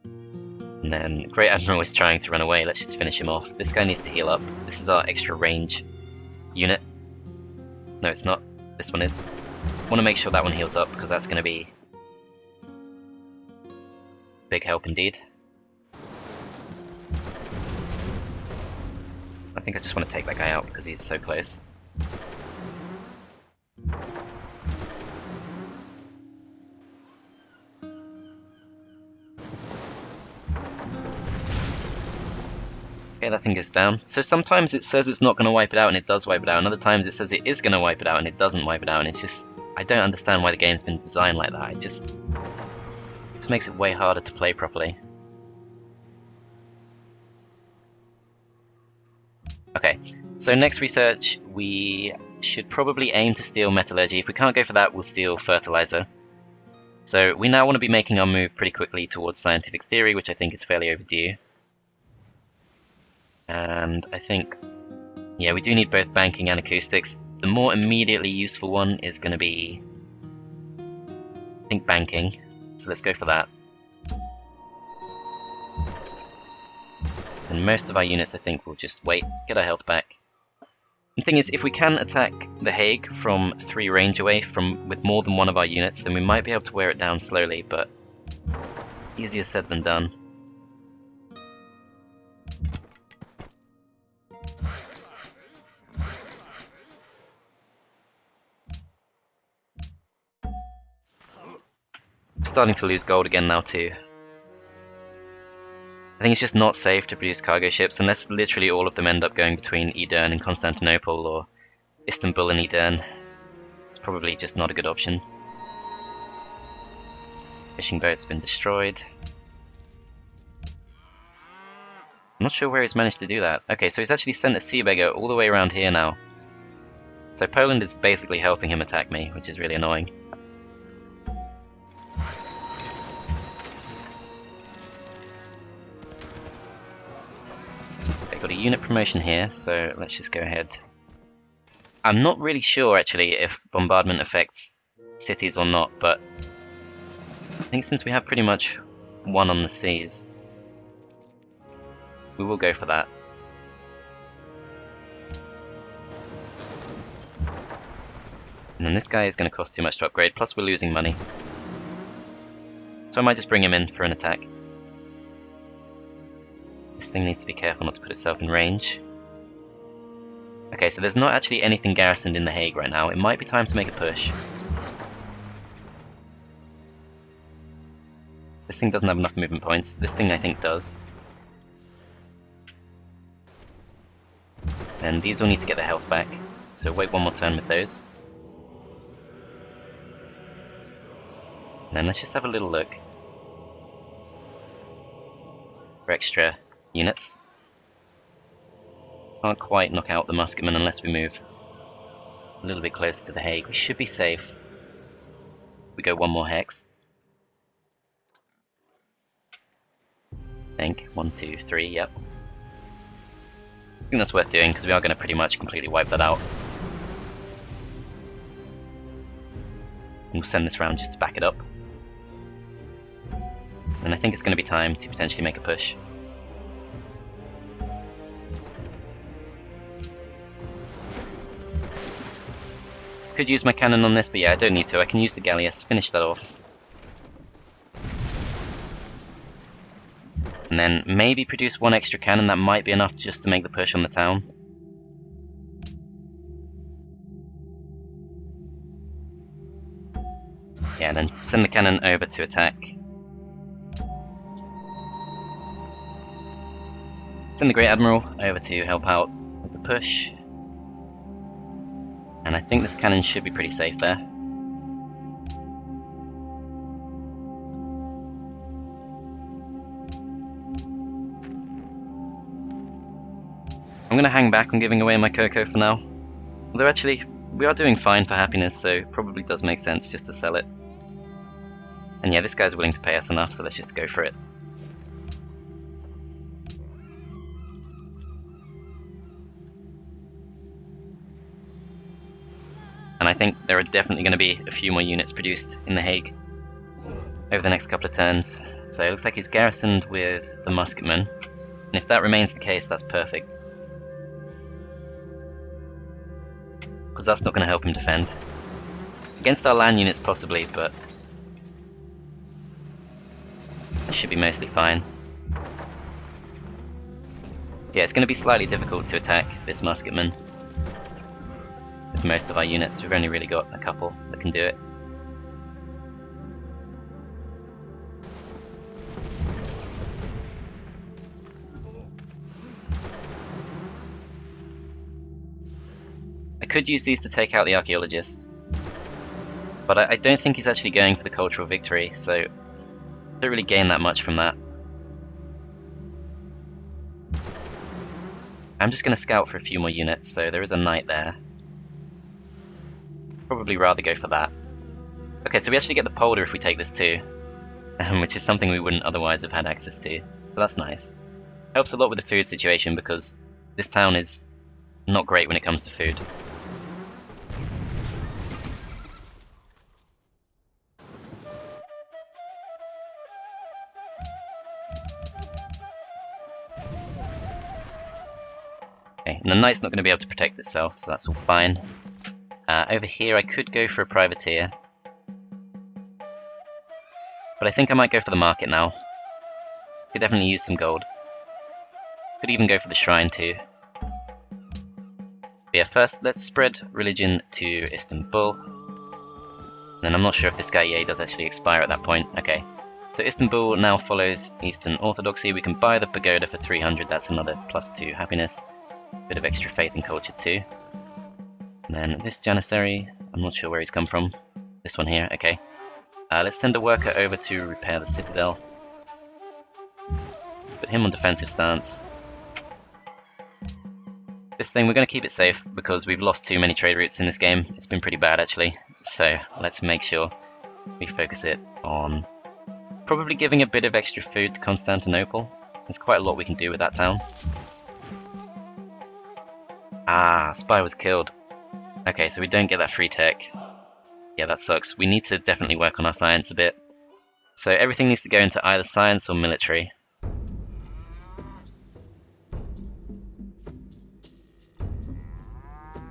And then Great Admiral is trying to run away, let's just finish him off. This guy needs to heal up. This is our extra range unit. No, it's not. This one is. I want to make sure that one heals up, because that's going to be big help indeed. I think I just want to take that guy out because he's so close. Okay, that thing goes down. So sometimes it says it's not going to wipe it out and it does wipe it out, and other times it says it is going to wipe it out and it doesn't wipe it out, and it's just, I don't understand why the game's been designed like that. It just makes it way harder to play properly. Okay, so next research, we should probably aim to steal metallurgy. If we can't go for that, we'll steal fertilizer. So we now want to be making our move pretty quickly towards scientific theory, which I think is fairly overdue. And I think, yeah, we do need both banking and acoustics. The more immediately useful one is going to be, I think, banking. So let's go for that. And most of our units, I think, will just wait, get our health back. The thing is, if we can attack the Hague from 3 range away with more than one of our units, then we might be able to wear it down slowly, but easier said than done. I'm starting to lose gold again now too. I think it's just not safe to produce cargo ships unless literally all of them end up going between Edirne and Constantinople, or Istanbul and Edirne. It's probably just not a good option. Fishing boat's been destroyed. I'm not sure where he's managed to do that. Okay, so he's actually sent a sea beggar all the way around here now. So Poland is basically helping him attack me, which is really annoying. Okay, got a unit promotion here, so let's just go ahead. I'm not really sure actually if bombardment affects cities or not, but I think since we have pretty much one on the seas, we will go for that. And then this guy is going to cost too much to upgrade, plus we're losing money. So I might just bring him in for an attack. This thing needs to be careful not to put itself in range. Okay, so there's not actually anything garrisoned in The Hague right now. It might be time to make a push. This thing doesn't have enough movement points. This thing I think does. And these will need to get their health back. So wait one more turn with those. And then let's just have a little look for extra units. Can't quite knock out the musketmen unless we move a little bit closer to The Hague. We should be safe. We go one more hex. I think 1, 2, 3. Yep. I think that's worth doing because we are going to pretty much completely wipe that out. And we'll send this round just to back it up. And I think it's going to be time to potentially make a push. Could use my cannon on this, but yeah, I don't need to. I can use the galleass, finish that off. And then maybe produce one extra cannon. That might be enough just to make the push on the town. Yeah, and then send the cannon over to attack. Send the Great Admiral over to help out with the push. And I think this cannon should be pretty safe there. I'm going to hang back on giving away my cocoa for now. Although actually, we are doing fine for happiness, so it probably does make sense just to sell it. And yeah, this guy's willing to pay us enough, so let's just go for it. And I think there are definitely going to be a few more units produced in The Hague over the next couple of turns. So it looks like he's garrisoned with the musketmen. And if that remains the case, that's perfect. Because that's not going to help him defend. Against our land units possibly, but it should be mostly fine. Yeah, it's going to be slightly difficult to attack this musketman. With most of our units, we've only really got a couple that can do it. I could use these to take out the archaeologist, but I don't think he's actually going for the cultural victory, so I don't really gain that much from that. I'm just going to scout for a few more units, so there is a knight there. Probably rather go for that. Okay, so we actually get the polder if we take this too, which is something we wouldn't otherwise have had access to, so that's nice. Helps a lot with the food situation because this town is not great when it comes to food. Okay, and the knight's not going to be able to protect itself, so that's all fine. Over here I could go for a privateer, but I think I might go for the market now. Could definitely use some gold. Could even go for the shrine too. But yeah, first let's spread religion to Istanbul. And I'm not sure if this guy does actually expire at that point. Okay, so Istanbul now follows Eastern Orthodoxy. We can buy the pagoda for 300, that's another +2 happiness. Bit of extra faith and culture too. And then this Janissary, I'm not sure where he's come from. This one here, okay. Let's send a worker over to repair the citadel. Put him on defensive stance. This thing, we're going to keep it safe because we've lost too many trade routes in this game. It's been pretty bad actually. So let's make sure we focus it on probably giving a bit of extra food to Constantinople. There's quite a lot we can do with that town. Ah, spy was killed. Okay, so we don't get that free tech. Yeah, that sucks. We need to definitely work on our science a bit. So everything needs to go into either science or military.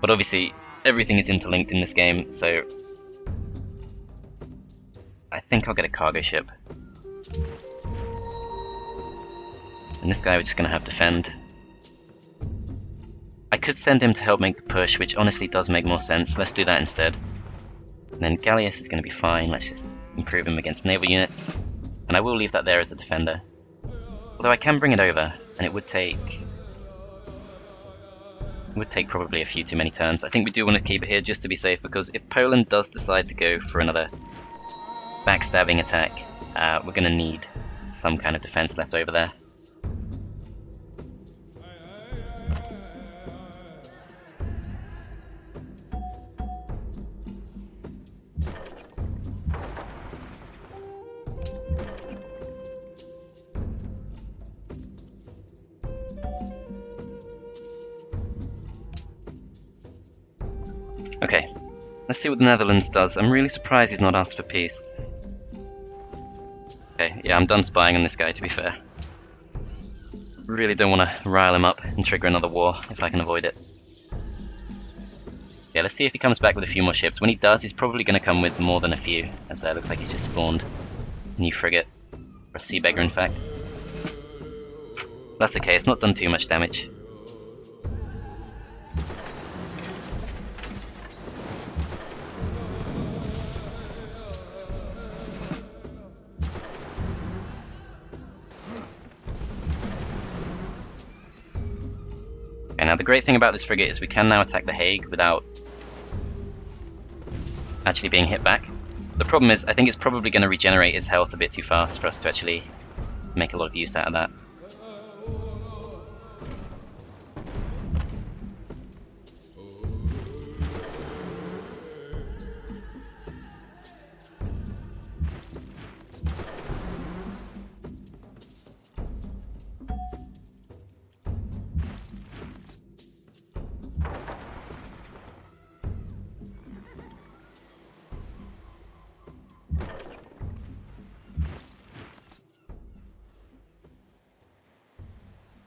But obviously, everything is interlinked in this game, so I think I'll get a cargo ship. And this guy we're just going to have defend. I could send him to help make the push, which honestly does make more sense. Let's do that instead. And then Gallius is going to be fine. Let's just improve him against naval units. And I will leave that there as a defender. Although I can bring it over, and it would take probably a few too many turns. I think we do want to keep it here just to be safe, because if Poland does decide to go for another backstabbing attack, we're going to need some kind of defense left over there. Okay, let's see what the Netherlands does. I'm really surprised he's not asked for peace. Okay, yeah, I'm done spying on this guy, to be fair. Really don't want to rile him up and trigger another war, if I can avoid it. Yeah, let's see if he comes back with a few more ships. When he does, he's probably going to come with more than a few, as that looks like he's just spawned a new frigate. Or a sea beggar, in fact. That's okay, it's not done too much damage. Now the great thing about this frigate is we can now attack the Hague without actually being hit back. The problem is I think it's probably going to regenerate its health a bit too fast for us to actually make a lot of use out of that.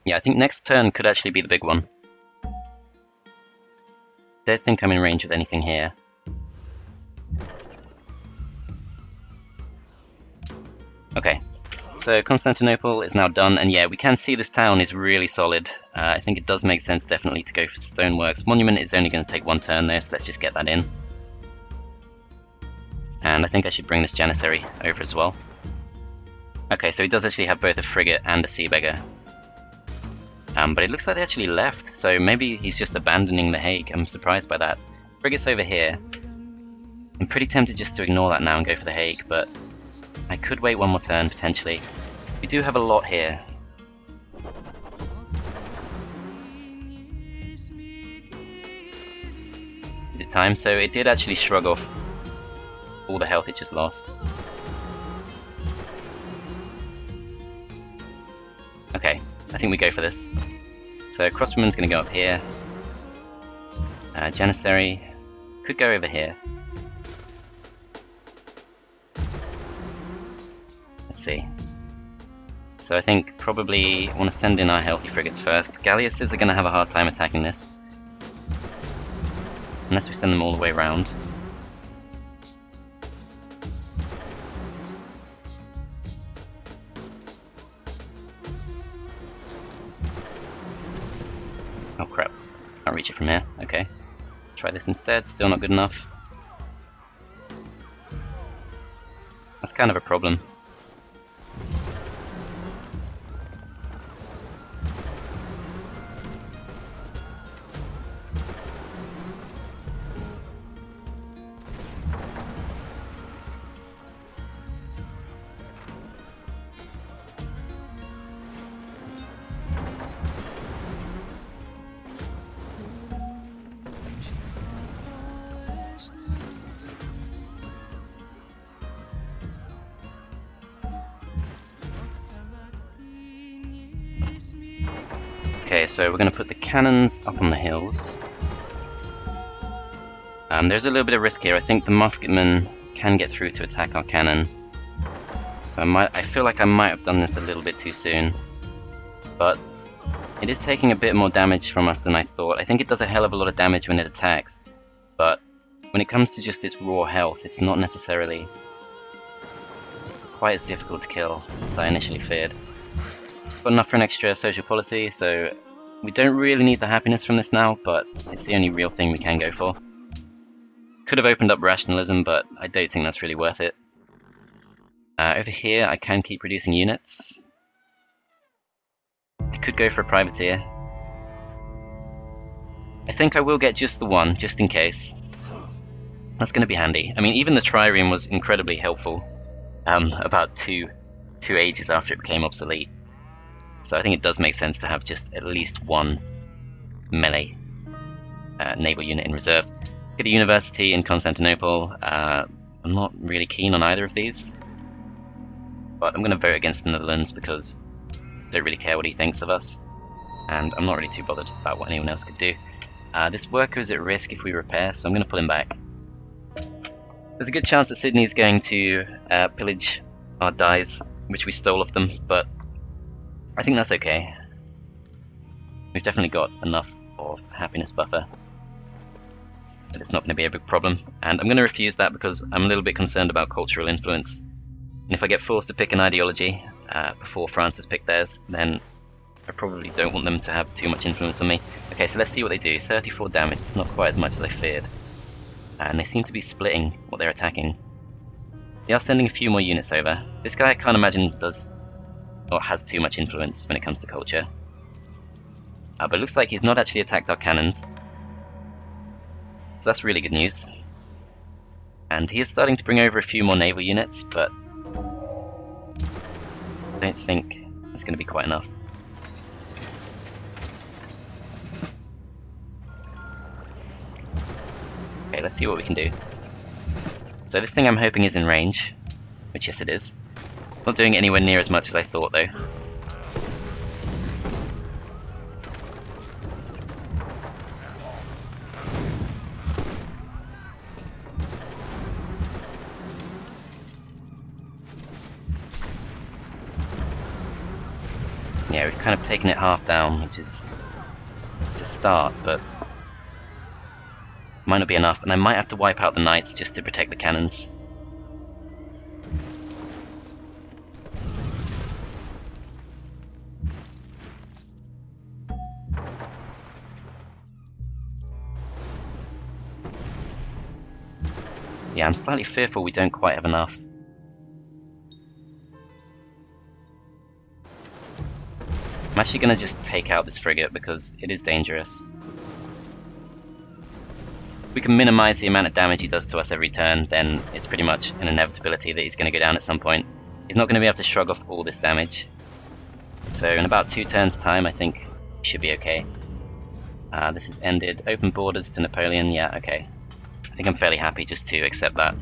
Yeah, I think next turn could actually be the big one. Don't think I'm in range with anything here. Okay, so Constantinople is now done, and yeah, we can see this town is really solid. I think it does make sense definitely to go for stoneworks. Monument is only going to take one turn there, so let's just get that in. And I think I should bring this Janissary over as well. Okay, so he does actually have both a frigate and a sea beggar. But it looks like they actually left, so maybe he's just abandoning the Hague. I'm surprised by that. Frigate's over here. I'm pretty tempted just to ignore that now and go for the Hague, but I could wait one more turn, potentially. We do have a lot here. Is it time? So it did actually shrug off all the health it just lost. Okay, I think we go for this. So Crosswoman's going to go up here. Janissary could go over here. Let's see. So I think probably want to send in our healthy frigates first. Galliuses are going to have a hard time attacking this, unless we send them all the way around. Oh crap, can't reach it from here. Okay, try this instead, still not good enough. That's kind of a problem. Okay, so we're going to put the cannons up on the hills. There's a little bit of risk here. I think the musketmen can get through to attack our cannon. So I feel like I might have done this a little bit too soon. But it is taking a bit more damage from us than I thought. I think it does a hell of a lot of damage when it attacks. But when it comes to just its raw health, it's not necessarily quite as difficult to kill as I initially feared. Got enough for an extra social policy, so we don't really need the happiness from this now, but it's the only real thing we can go for. Could have opened up rationalism, but I don't think that's really worth it. Over here, I can keep reducing units. I could go for a privateer. I think I will get just the one, just in case. That's going to be handy. I mean, even the trireme was incredibly helpful about two ages after it became obsolete. So I think it does make sense to have just at least one melee naval unit in reserve. Get a university in Constantinople. I'm not really keen on either of these. But I'm going to vote against the Netherlands because I don't really care what he thinks of us. And I'm not really too bothered about what anyone else could do. This worker is at risk if we repair, so I'm going to pull him back. There's a good chance that Sydney's going to pillage our dies, which we stole off them, but I think that's okay. We've definitely got enough of happiness buffer that it's not going to be a big problem. And I'm going to refuse that because I'm a little bit concerned about cultural influence. And if I get forced to pick an ideology before France has picked theirs, then I probably don't want them to have too much influence on me. Okay, so let's see what they do. 34 damage, it's not quite as much as I feared. And they seem to be splitting what they're attacking. They are sending a few more units over. This guy I can't imagine does or has too much influence when it comes to culture. But it looks like he's not actually attacked our cannons. So that's really good news. And he is starting to bring over a few more naval units, but I don't think it's going to be quite enough. Okay, let's see what we can do. So this thing I'm hoping is in range, which yes it is. Not doing anywhere near as much as I thought though. Yeah, we've kind of taken it half down, which is to start, but might not be enough, and I might have to wipe out the knights just to protect the cannons. Yeah, I'm slightly fearful we don't quite have enough. I'm actually going to just take out this frigate because it is dangerous. If we can minimize the amount of damage he does to us every turn, then it's pretty much an inevitability that he's going to go down at some point. He's not going to be able to shrug off all this damage. So in about 2 turns time, I think he should be okay. This has ended. Open borders to Napoleon, yeah, okay. I think I'm fairly happy just to accept that.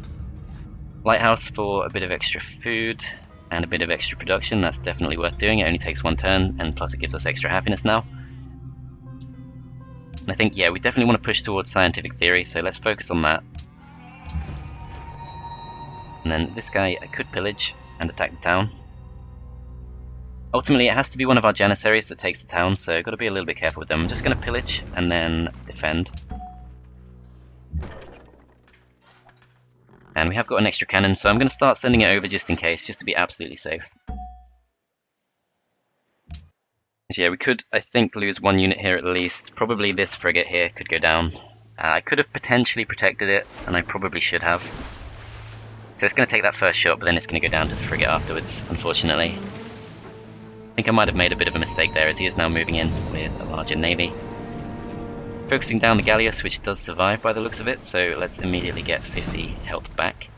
Lighthouse for a bit of extra food and a bit of extra production, that's definitely worth doing. It only takes 1 turn, and plus it gives us extra happiness now. And I think, yeah, we definitely want to push towards scientific theory, so let's focus on that. And then this guy I could pillage and attack the town. Ultimately, it has to be one of our janissaries that takes the town, so I've got to be a little bit careful with them. I'm just going to pillage and then defend. And we have got an extra cannon, so I'm going to start sending it over just in case, just to be absolutely safe. Yeah, we could, I think, lose 1 unit here at least. Probably this frigate here could go down. I could have potentially protected it, and I probably should have. So it's going to take that first shot, but then it's going to go down to the frigate afterwards, unfortunately. I think I might have made a bit of a mistake there, as he is now moving in with a larger navy. Focusing down the galleass, which does survive by the looks of it, so let's immediately get 50 health back.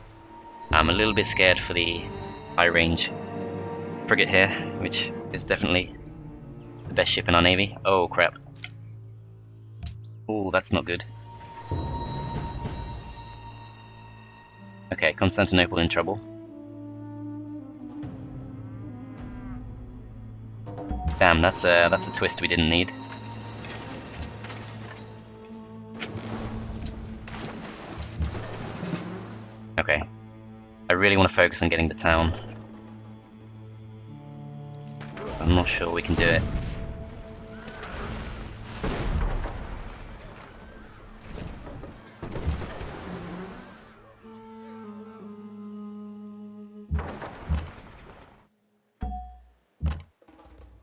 I'm a little bit scared for the high range frigate here, which is definitely the best ship in our navy. Oh crap. Oh, that's not good. Okay, Constantinople in trouble. Damn, that's a twist we didn't need. focus on getting the town. I'm not sure we can do it.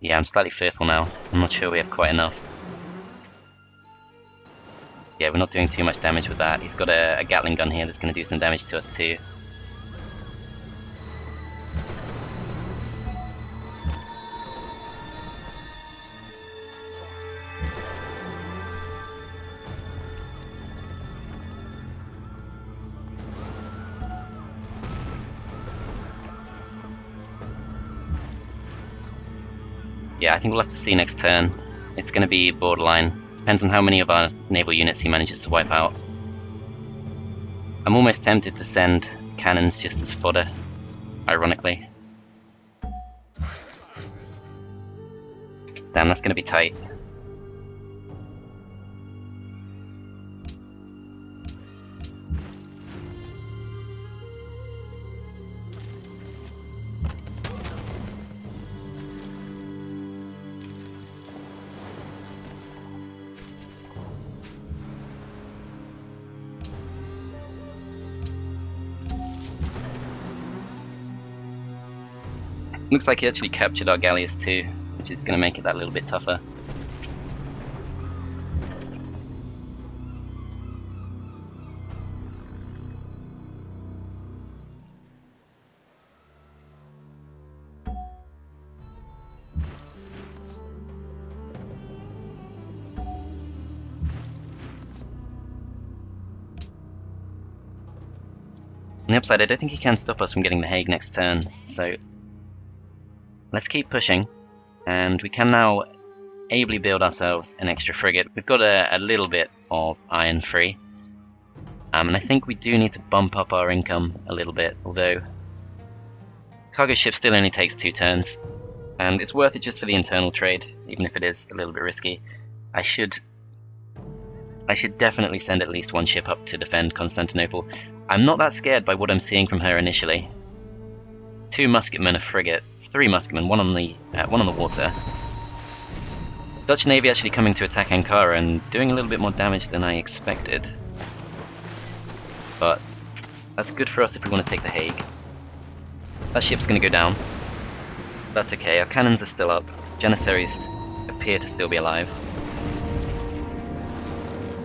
Yeah, I'm slightly fearful now. I'm not sure we have quite enough. Yeah, we're not doing too much damage with that. He's got a Gatling gun here that's going to do some damage to us too. Yeah, I think we'll have to see next turn. It's going to be borderline. Depends on how many of our naval units he manages to wipe out. I'm almost tempted to send cannons just as fodder, ironically. Damn, that's going to be tight. Looks like he actually captured our galleys too, which is going to make it that little bit tougher. On the upside, I don't think he can stop us from getting the Hague next turn, so let's keep pushing, and we can now ably build ourselves an extra frigate. We've got a little bit of iron free, and I think we do need to bump up our income a little bit, although cargo ship still only takes 2 turns, and it's worth it just for the internal trade, even if it is a little bit risky. I should definitely send at least 1 ship up to defend Constantinople. I'm not that scared by what I'm seeing from her initially. 2 musketmen, a frigate, 3 musketmen, one on the water. Dutch Navy actually coming to attack Ankara and doing a little bit more damage than I expected. But that's good for us if we want to take the Hague. That ship's going to go down. That's okay, our cannons are still up. Janissaries appear to still be alive.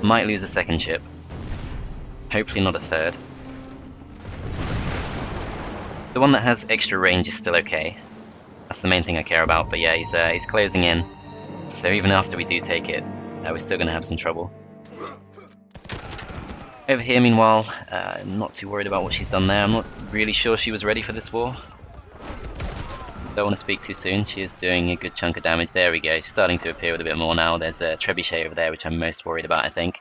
Might lose a 2nd ship. Hopefully not a 3rd. The one that has extra range is still okay. That's the main thing I care about, but yeah, he's closing in. So even after we do take it, we're still going to have some trouble. Over here, meanwhile, I'm not too worried about what she's done there. I'm not really sure she was ready for this war. Don't want to speak too soon. She is doing a good chunk of damage. There we go. She's starting to appear with a bit more now. There's a trebuchet over there, which I'm most worried about, I think.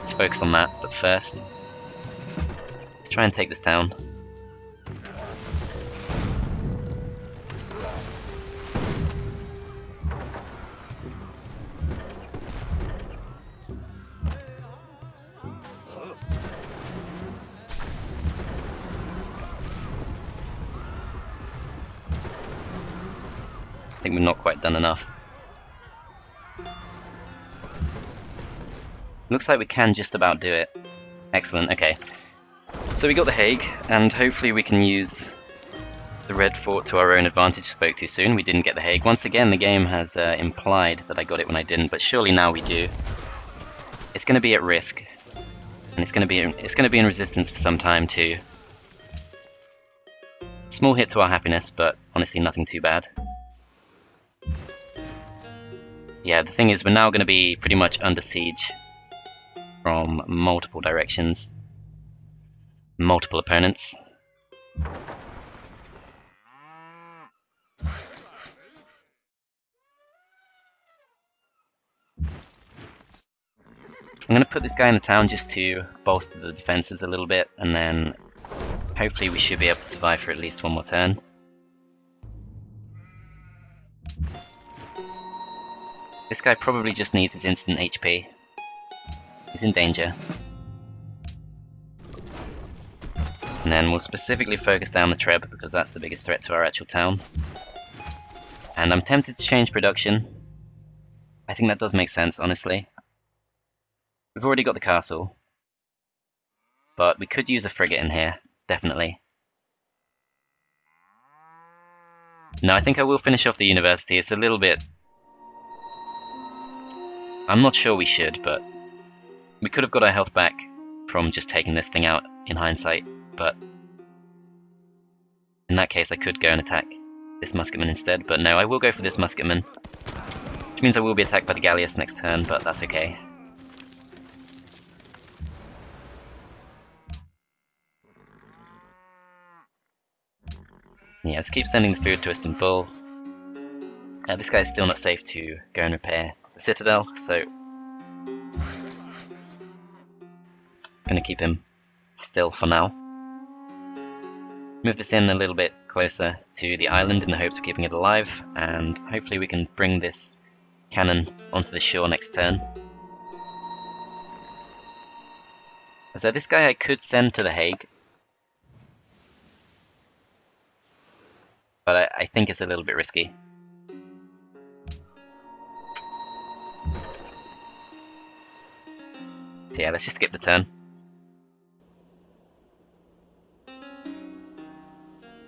Let's focus on that, but first, let's try and take this town. I think we've not quite done enough. Looks like we can just about do it. Excellent, okay. So we got the Hague, and hopefully we can use the Red Fort to our own advantage. Spoke too soon, we didn't get the Hague. Once again, the game has implied that I got it when I didn't, but surely now we do. It's going to be at risk, and it's going to be in resistance for some time too. Small hit to our happiness, but honestly nothing too bad. Yeah, the thing is, we're now going to be pretty much under siege from multiple directions, multiple opponents. I'm going to put this guy in the town just to bolster the defenses a little bit, and then hopefully we should be able to survive for at least 1 more turn. This guy probably just needs his instant HP. He's in danger. And then we'll specifically focus down the Treb, because that's the biggest threat to our actual town. And I'm tempted to change production. I think that does make sense, honestly. We've already got the castle. But we could use a frigate in here, definitely. No, I think I will finish off the university. It's a little bit... I'm not sure we should, but... we could have got our health back from just taking this thing out in hindsight, but... in that case I could go and attack this musketman instead, but no, I will go for this musketman. Which means I will be attacked by the galleass next turn, but that's okay. Yeah, let's keep sending the food to Istanbul. This guy's still not safe to go and repair the citadel, so... gonna keep him still for now. Move this in a little bit closer to the island in the hopes of keeping it alive, and hopefully we can bring this cannon onto the shore next turn. So this guy I could send to the Hague, but I think it's a little bit risky. So yeah, let's just skip the turn.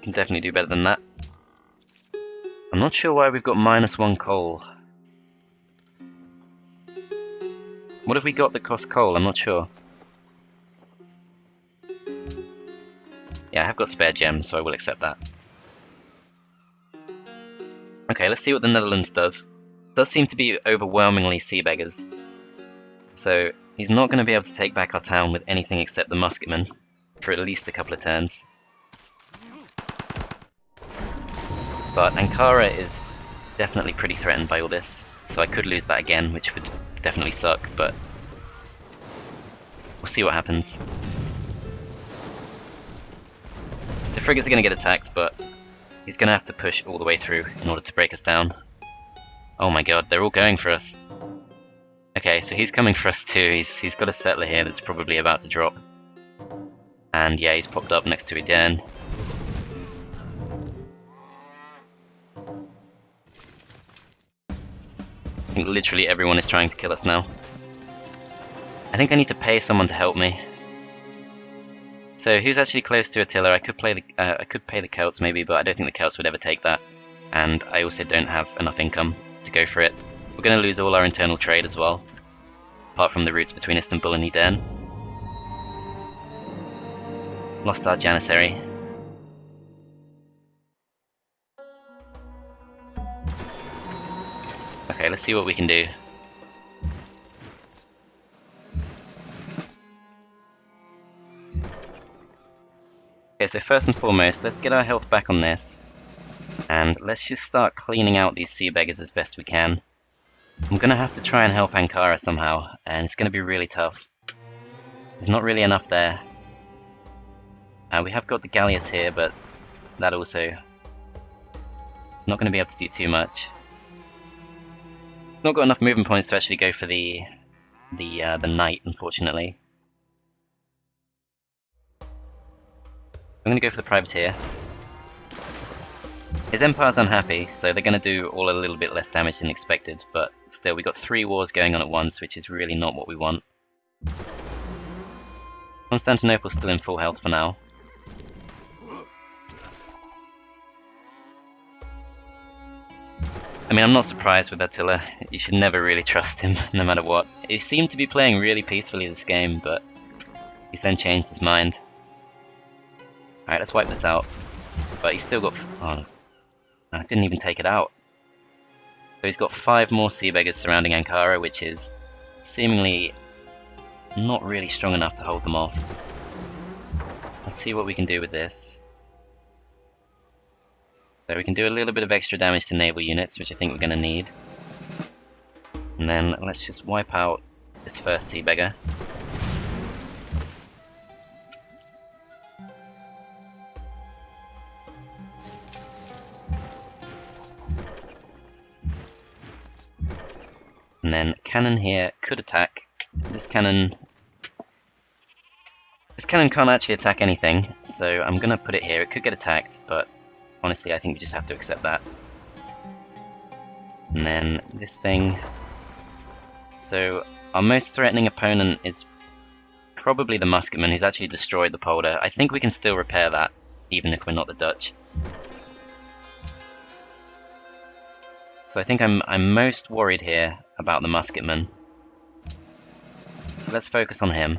Can definitely do better than that. I'm not sure why we've got -1 coal. What have we got that costs coal? I'm not sure. Yeah, I have got spare gems, so I will accept that. Okay, let's see what the Netherlands does. It does seem to be overwhelmingly sea beggars. So he's not going to be able to take back our town with anything except the musketmen for at least a couple of turns. But Ankara is definitely pretty threatened by all this, so I could lose that again, which would definitely suck, but we'll see what happens. So frigates are going to get attacked, but he's going to have to push all the way through in order to break us down. Oh my god, they're all going for us. Okay, so he's coming for us too. He's got a settler here that's probably about to drop. And yeah, he's popped up next to Eden. I think literally everyone is trying to kill us now. I think I need to pay someone to help me. So who's actually close to Attila? I could pay the Celts maybe, but I don't think the Celts would ever take that. And I also don't have enough income to go for it. We're going to lose all our internal trade as well, apart from the routes between Istanbul and Eden. Lost our Janissary. Okay, let's see what we can do. Okay, so first and foremost, let's get our health back on this. And let's just start cleaning out these sea beggars as best we can. I'm going to have to try and help Ankara somehow, and it's going to be really tough. There's not really enough there. We have got the galleass here, but that also not going to be able to do too much. Not got enough movement points to actually go for the knight, unfortunately. I'm going to go for the privateer. His empire's unhappy, so they're going to do all a little bit less damage than expected, but still, we've got 3 wars going on at once, which is really not what we want. Constantinople's still in full health for now. I mean, I'm not surprised with Attila. You should never really trust him, no matter what. He seemed to be playing really peacefully this game, but he's then changed his mind. Alright, let's wipe this out. But he's still got... oh, I didn't even take it out. So he's got 5 more sea beggars surrounding Ankara, which is seemingly not really strong enough to hold them off. Let's see what we can do with this. So we can do a little bit of extra damage to naval units, which I think we're going to need. And then let's just wipe out this first sea beggar. And then cannon here could attack. This cannon This cannon can't actually attack anything, so I'm gonna put it here. It could get attacked, but honestly I think we just have to accept that. And then this thing. So our most threatening opponent is probably the musketman, who's actually destroyed the polder. I think we can still repair that, even if we're not the Dutch. So I think I'm most worried here about the musketman. So let's focus on him.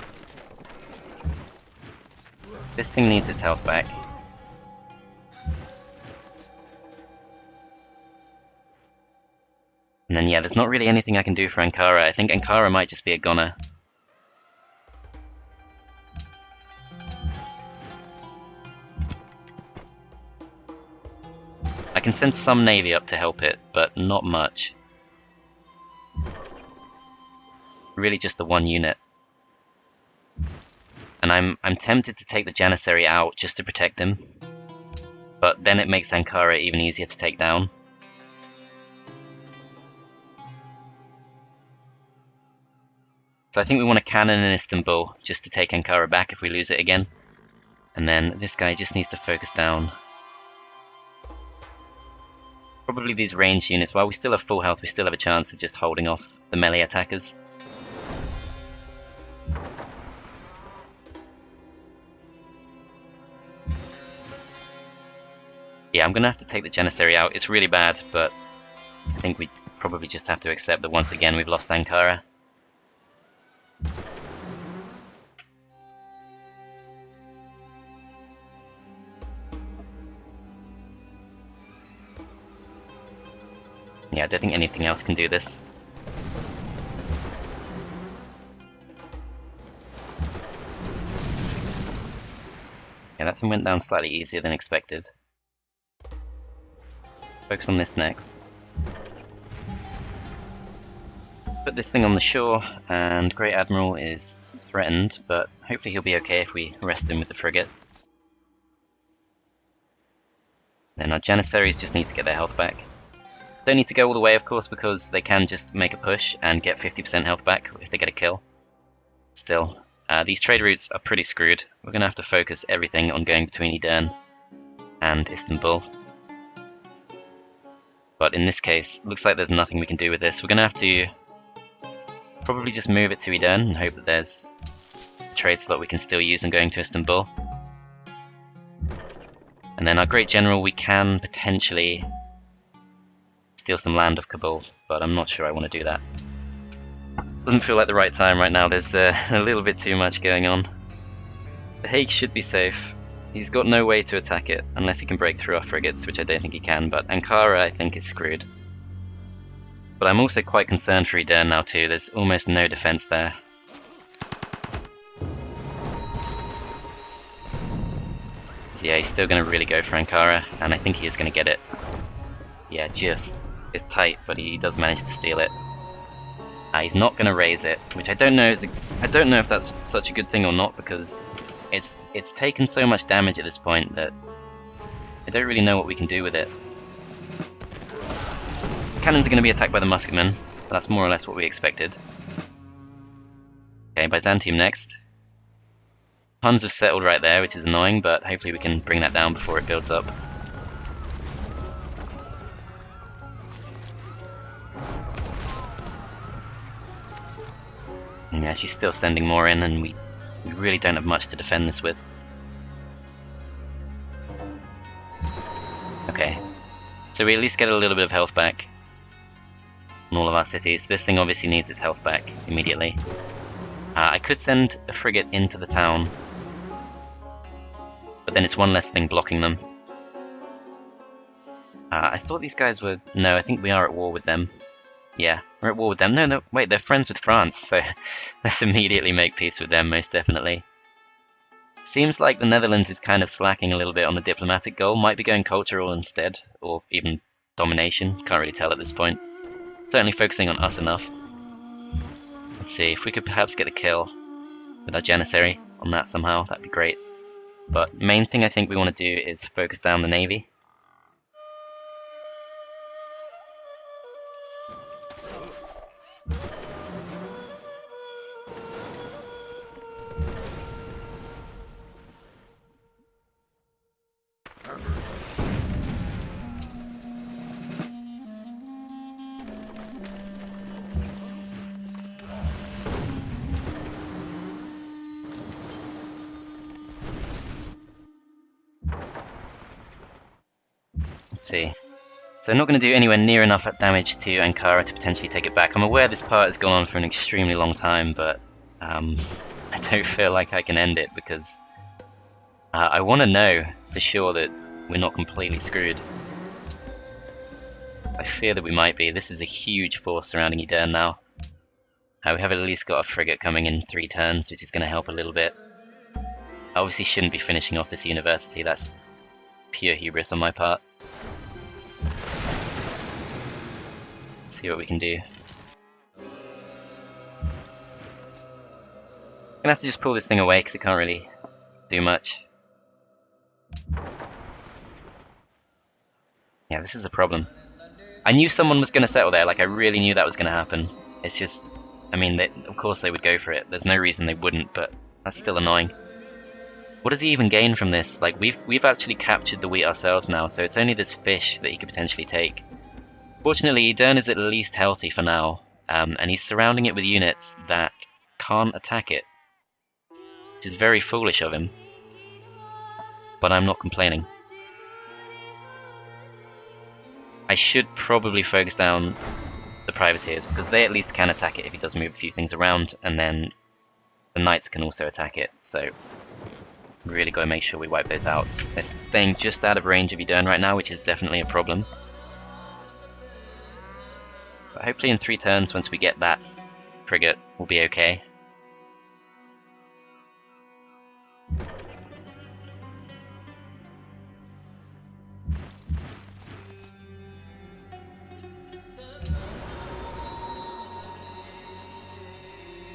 This thing needs its health back. And then yeah, there's not really anything I can do for Ankara. I think Ankara might just be a goner. I can send some navy up to help it, but not much. Really just the one unit. And I'm tempted to take the Janissary out just to protect him. But then it makes Ankara even easier to take down. So I think we want a cannon in Istanbul just to take Ankara back if we lose it again. And then this guy just needs to focus down. Probably these ranged units, while we still have full health, we still have a chance of just holding off the melee attackers. Yeah, I'm gonna have to take the Janissary out. It's really bad, but I think we probably just have to accept that once again we've lost Ankara. Yeah, I don't think anything else can do this. Yeah, that thing went down slightly easier than expected. Focus on this next. Put this thing on the shore, and Great Admiral is threatened, but hopefully he'll be okay if we arrest him with the frigate. Then our Janissaries just need to get their health back. Don't need to go all the way, of course, because they can just make a push and get 50% health back if they get a kill. Still, these trade routes are pretty screwed. We're going to have to focus everything on going between Edirne and Istanbul. But in this case, looks like there's nothing we can do with this. We're going to have to probably just move it to Edirne and hope that there's a trade slot we can still use in going to Istanbul. And then our Great General, we can potentially steal some land of Kabul, but I'm not sure I want to do that. Doesn't feel like the right time right now. There's a little bit too much going on. The Hague should be safe. He's got no way to attack it, unless he can break through our frigates, which I don't think he can, but Ankara, I think, is screwed. But I'm also quite concerned for Edirne now too. There's almost no defense there. So yeah, he's still going to really go for Ankara, and I think he is going to get it. Yeah, just. It's tight, but he does manage to steal it. He's not going to raise it, which I don't know if that's such a good thing or not, because it's taken so much damage at this point that I don't really know what we can do with it. Cannons are going to be attacked by the musketmen. That's more or less what we expected. Okay, Byzantium next. Huns have settled right there, which is annoying, but hopefully we can bring that down before it builds up. Yeah, she's still sending more in, and we really don't have much to defend this with. Okay, so we at least get a little bit of health back on all of our cities. This thing obviously needs its health back immediately. I could send a frigate into the town, but then it's one less thing blocking them. I thought these guys were... No, I think we are at war with them. Yeah, we're at war with them. No, wait, they're friends with France, so let's immediately make peace with them, most definitely. Seems like the Netherlands is kind of slacking a little bit on the diplomatic goal. Might be going cultural instead, or even domination. Can't really tell at this point. Certainly focusing on us enough. Let's see, if we could perhaps get a kill with our Janissary on that somehow, that'd be great. But main thing I think we want to do is focus down the navy. Let's see. So I'm not going to do anywhere near enough damage to Ankara to potentially take it back. I'm aware this part has gone on for an extremely long time, but I don't feel like I can end it because I want to know for sure that we're not completely screwed. I fear that we might be. This is a huge force surrounding Edern now. We have at least got a frigate coming in 3 turns, which is going to help a little bit. I obviously shouldn't be finishing off this university. That's pure hubris on my part. Let's see what we can do. Gonna have to just pull this thing away because it can't really do much. Yeah, this is a problem. I knew someone was going to settle there, like I really knew that was going to happen. It's just, I mean, of course they would go for it. There's no reason they wouldn't, but that's still annoying. What does he even gain from this? Like, we've actually captured the wheat ourselves now, so it's only this fish that he could potentially take. Fortunately, Edern is at least healthy for now, and he's surrounding it with units that can't attack it, which is very foolish of him. But I'm not complaining. I should probably focus down the privateers, because they at least can attack it if he does move a few things around, and then the knights can also attack it, so really got to make sure we wipe those out. They're staying just out of range of Edern right now, which is definitely a problem. But hopefully in 3 turns, once we get that frigate, we'll be okay.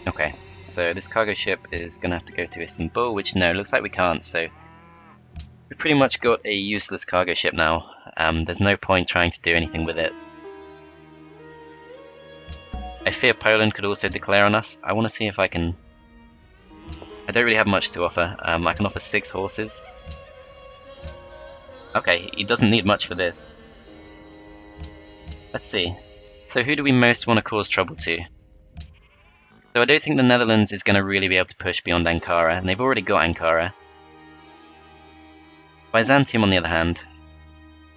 Okay, so this cargo ship is going to have to go to Istanbul, which no, looks like we can't, so we've pretty much got a useless cargo ship now. There's no point trying to do anything with it. I fear Poland could also declare on us. I want to see if I can... I don't really have much to offer. I can offer 6 horses. Okay, he doesn't need much for this. Let's see. So who do we most want to cause trouble to? So I don't think the Netherlands is going to really be able to push beyond Ankara, and they've already got Ankara. Byzantium, on the other hand,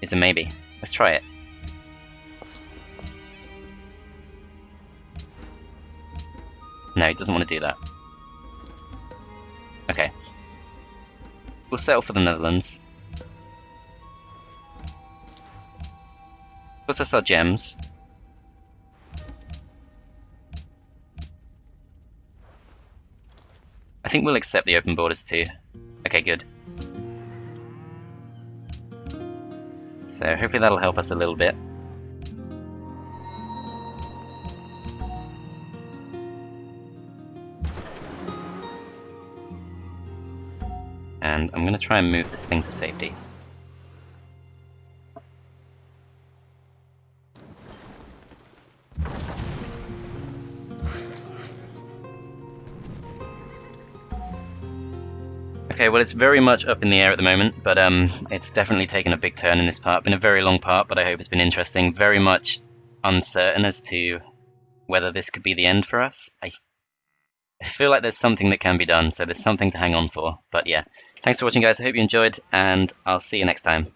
is a maybe. Let's try it. No, he doesn't want to do that. Okay. We'll settle for the Netherlands. Plus us our gems. I think we'll accept the open borders too. Okay, good. So hopefully that'll help us a little bit. And I'm going to try and move this thing to safety. Okay, well it's very much up in the air at the moment, but it's definitely taken a big turn in this part. Been a very long part, but I hope it's been interesting. Very much uncertain as to whether this could be the end for us. I feel like there's something that can be done, so there's something to hang on for. But yeah, thanks for watching guys, I hope you enjoyed, and I'll see you next time.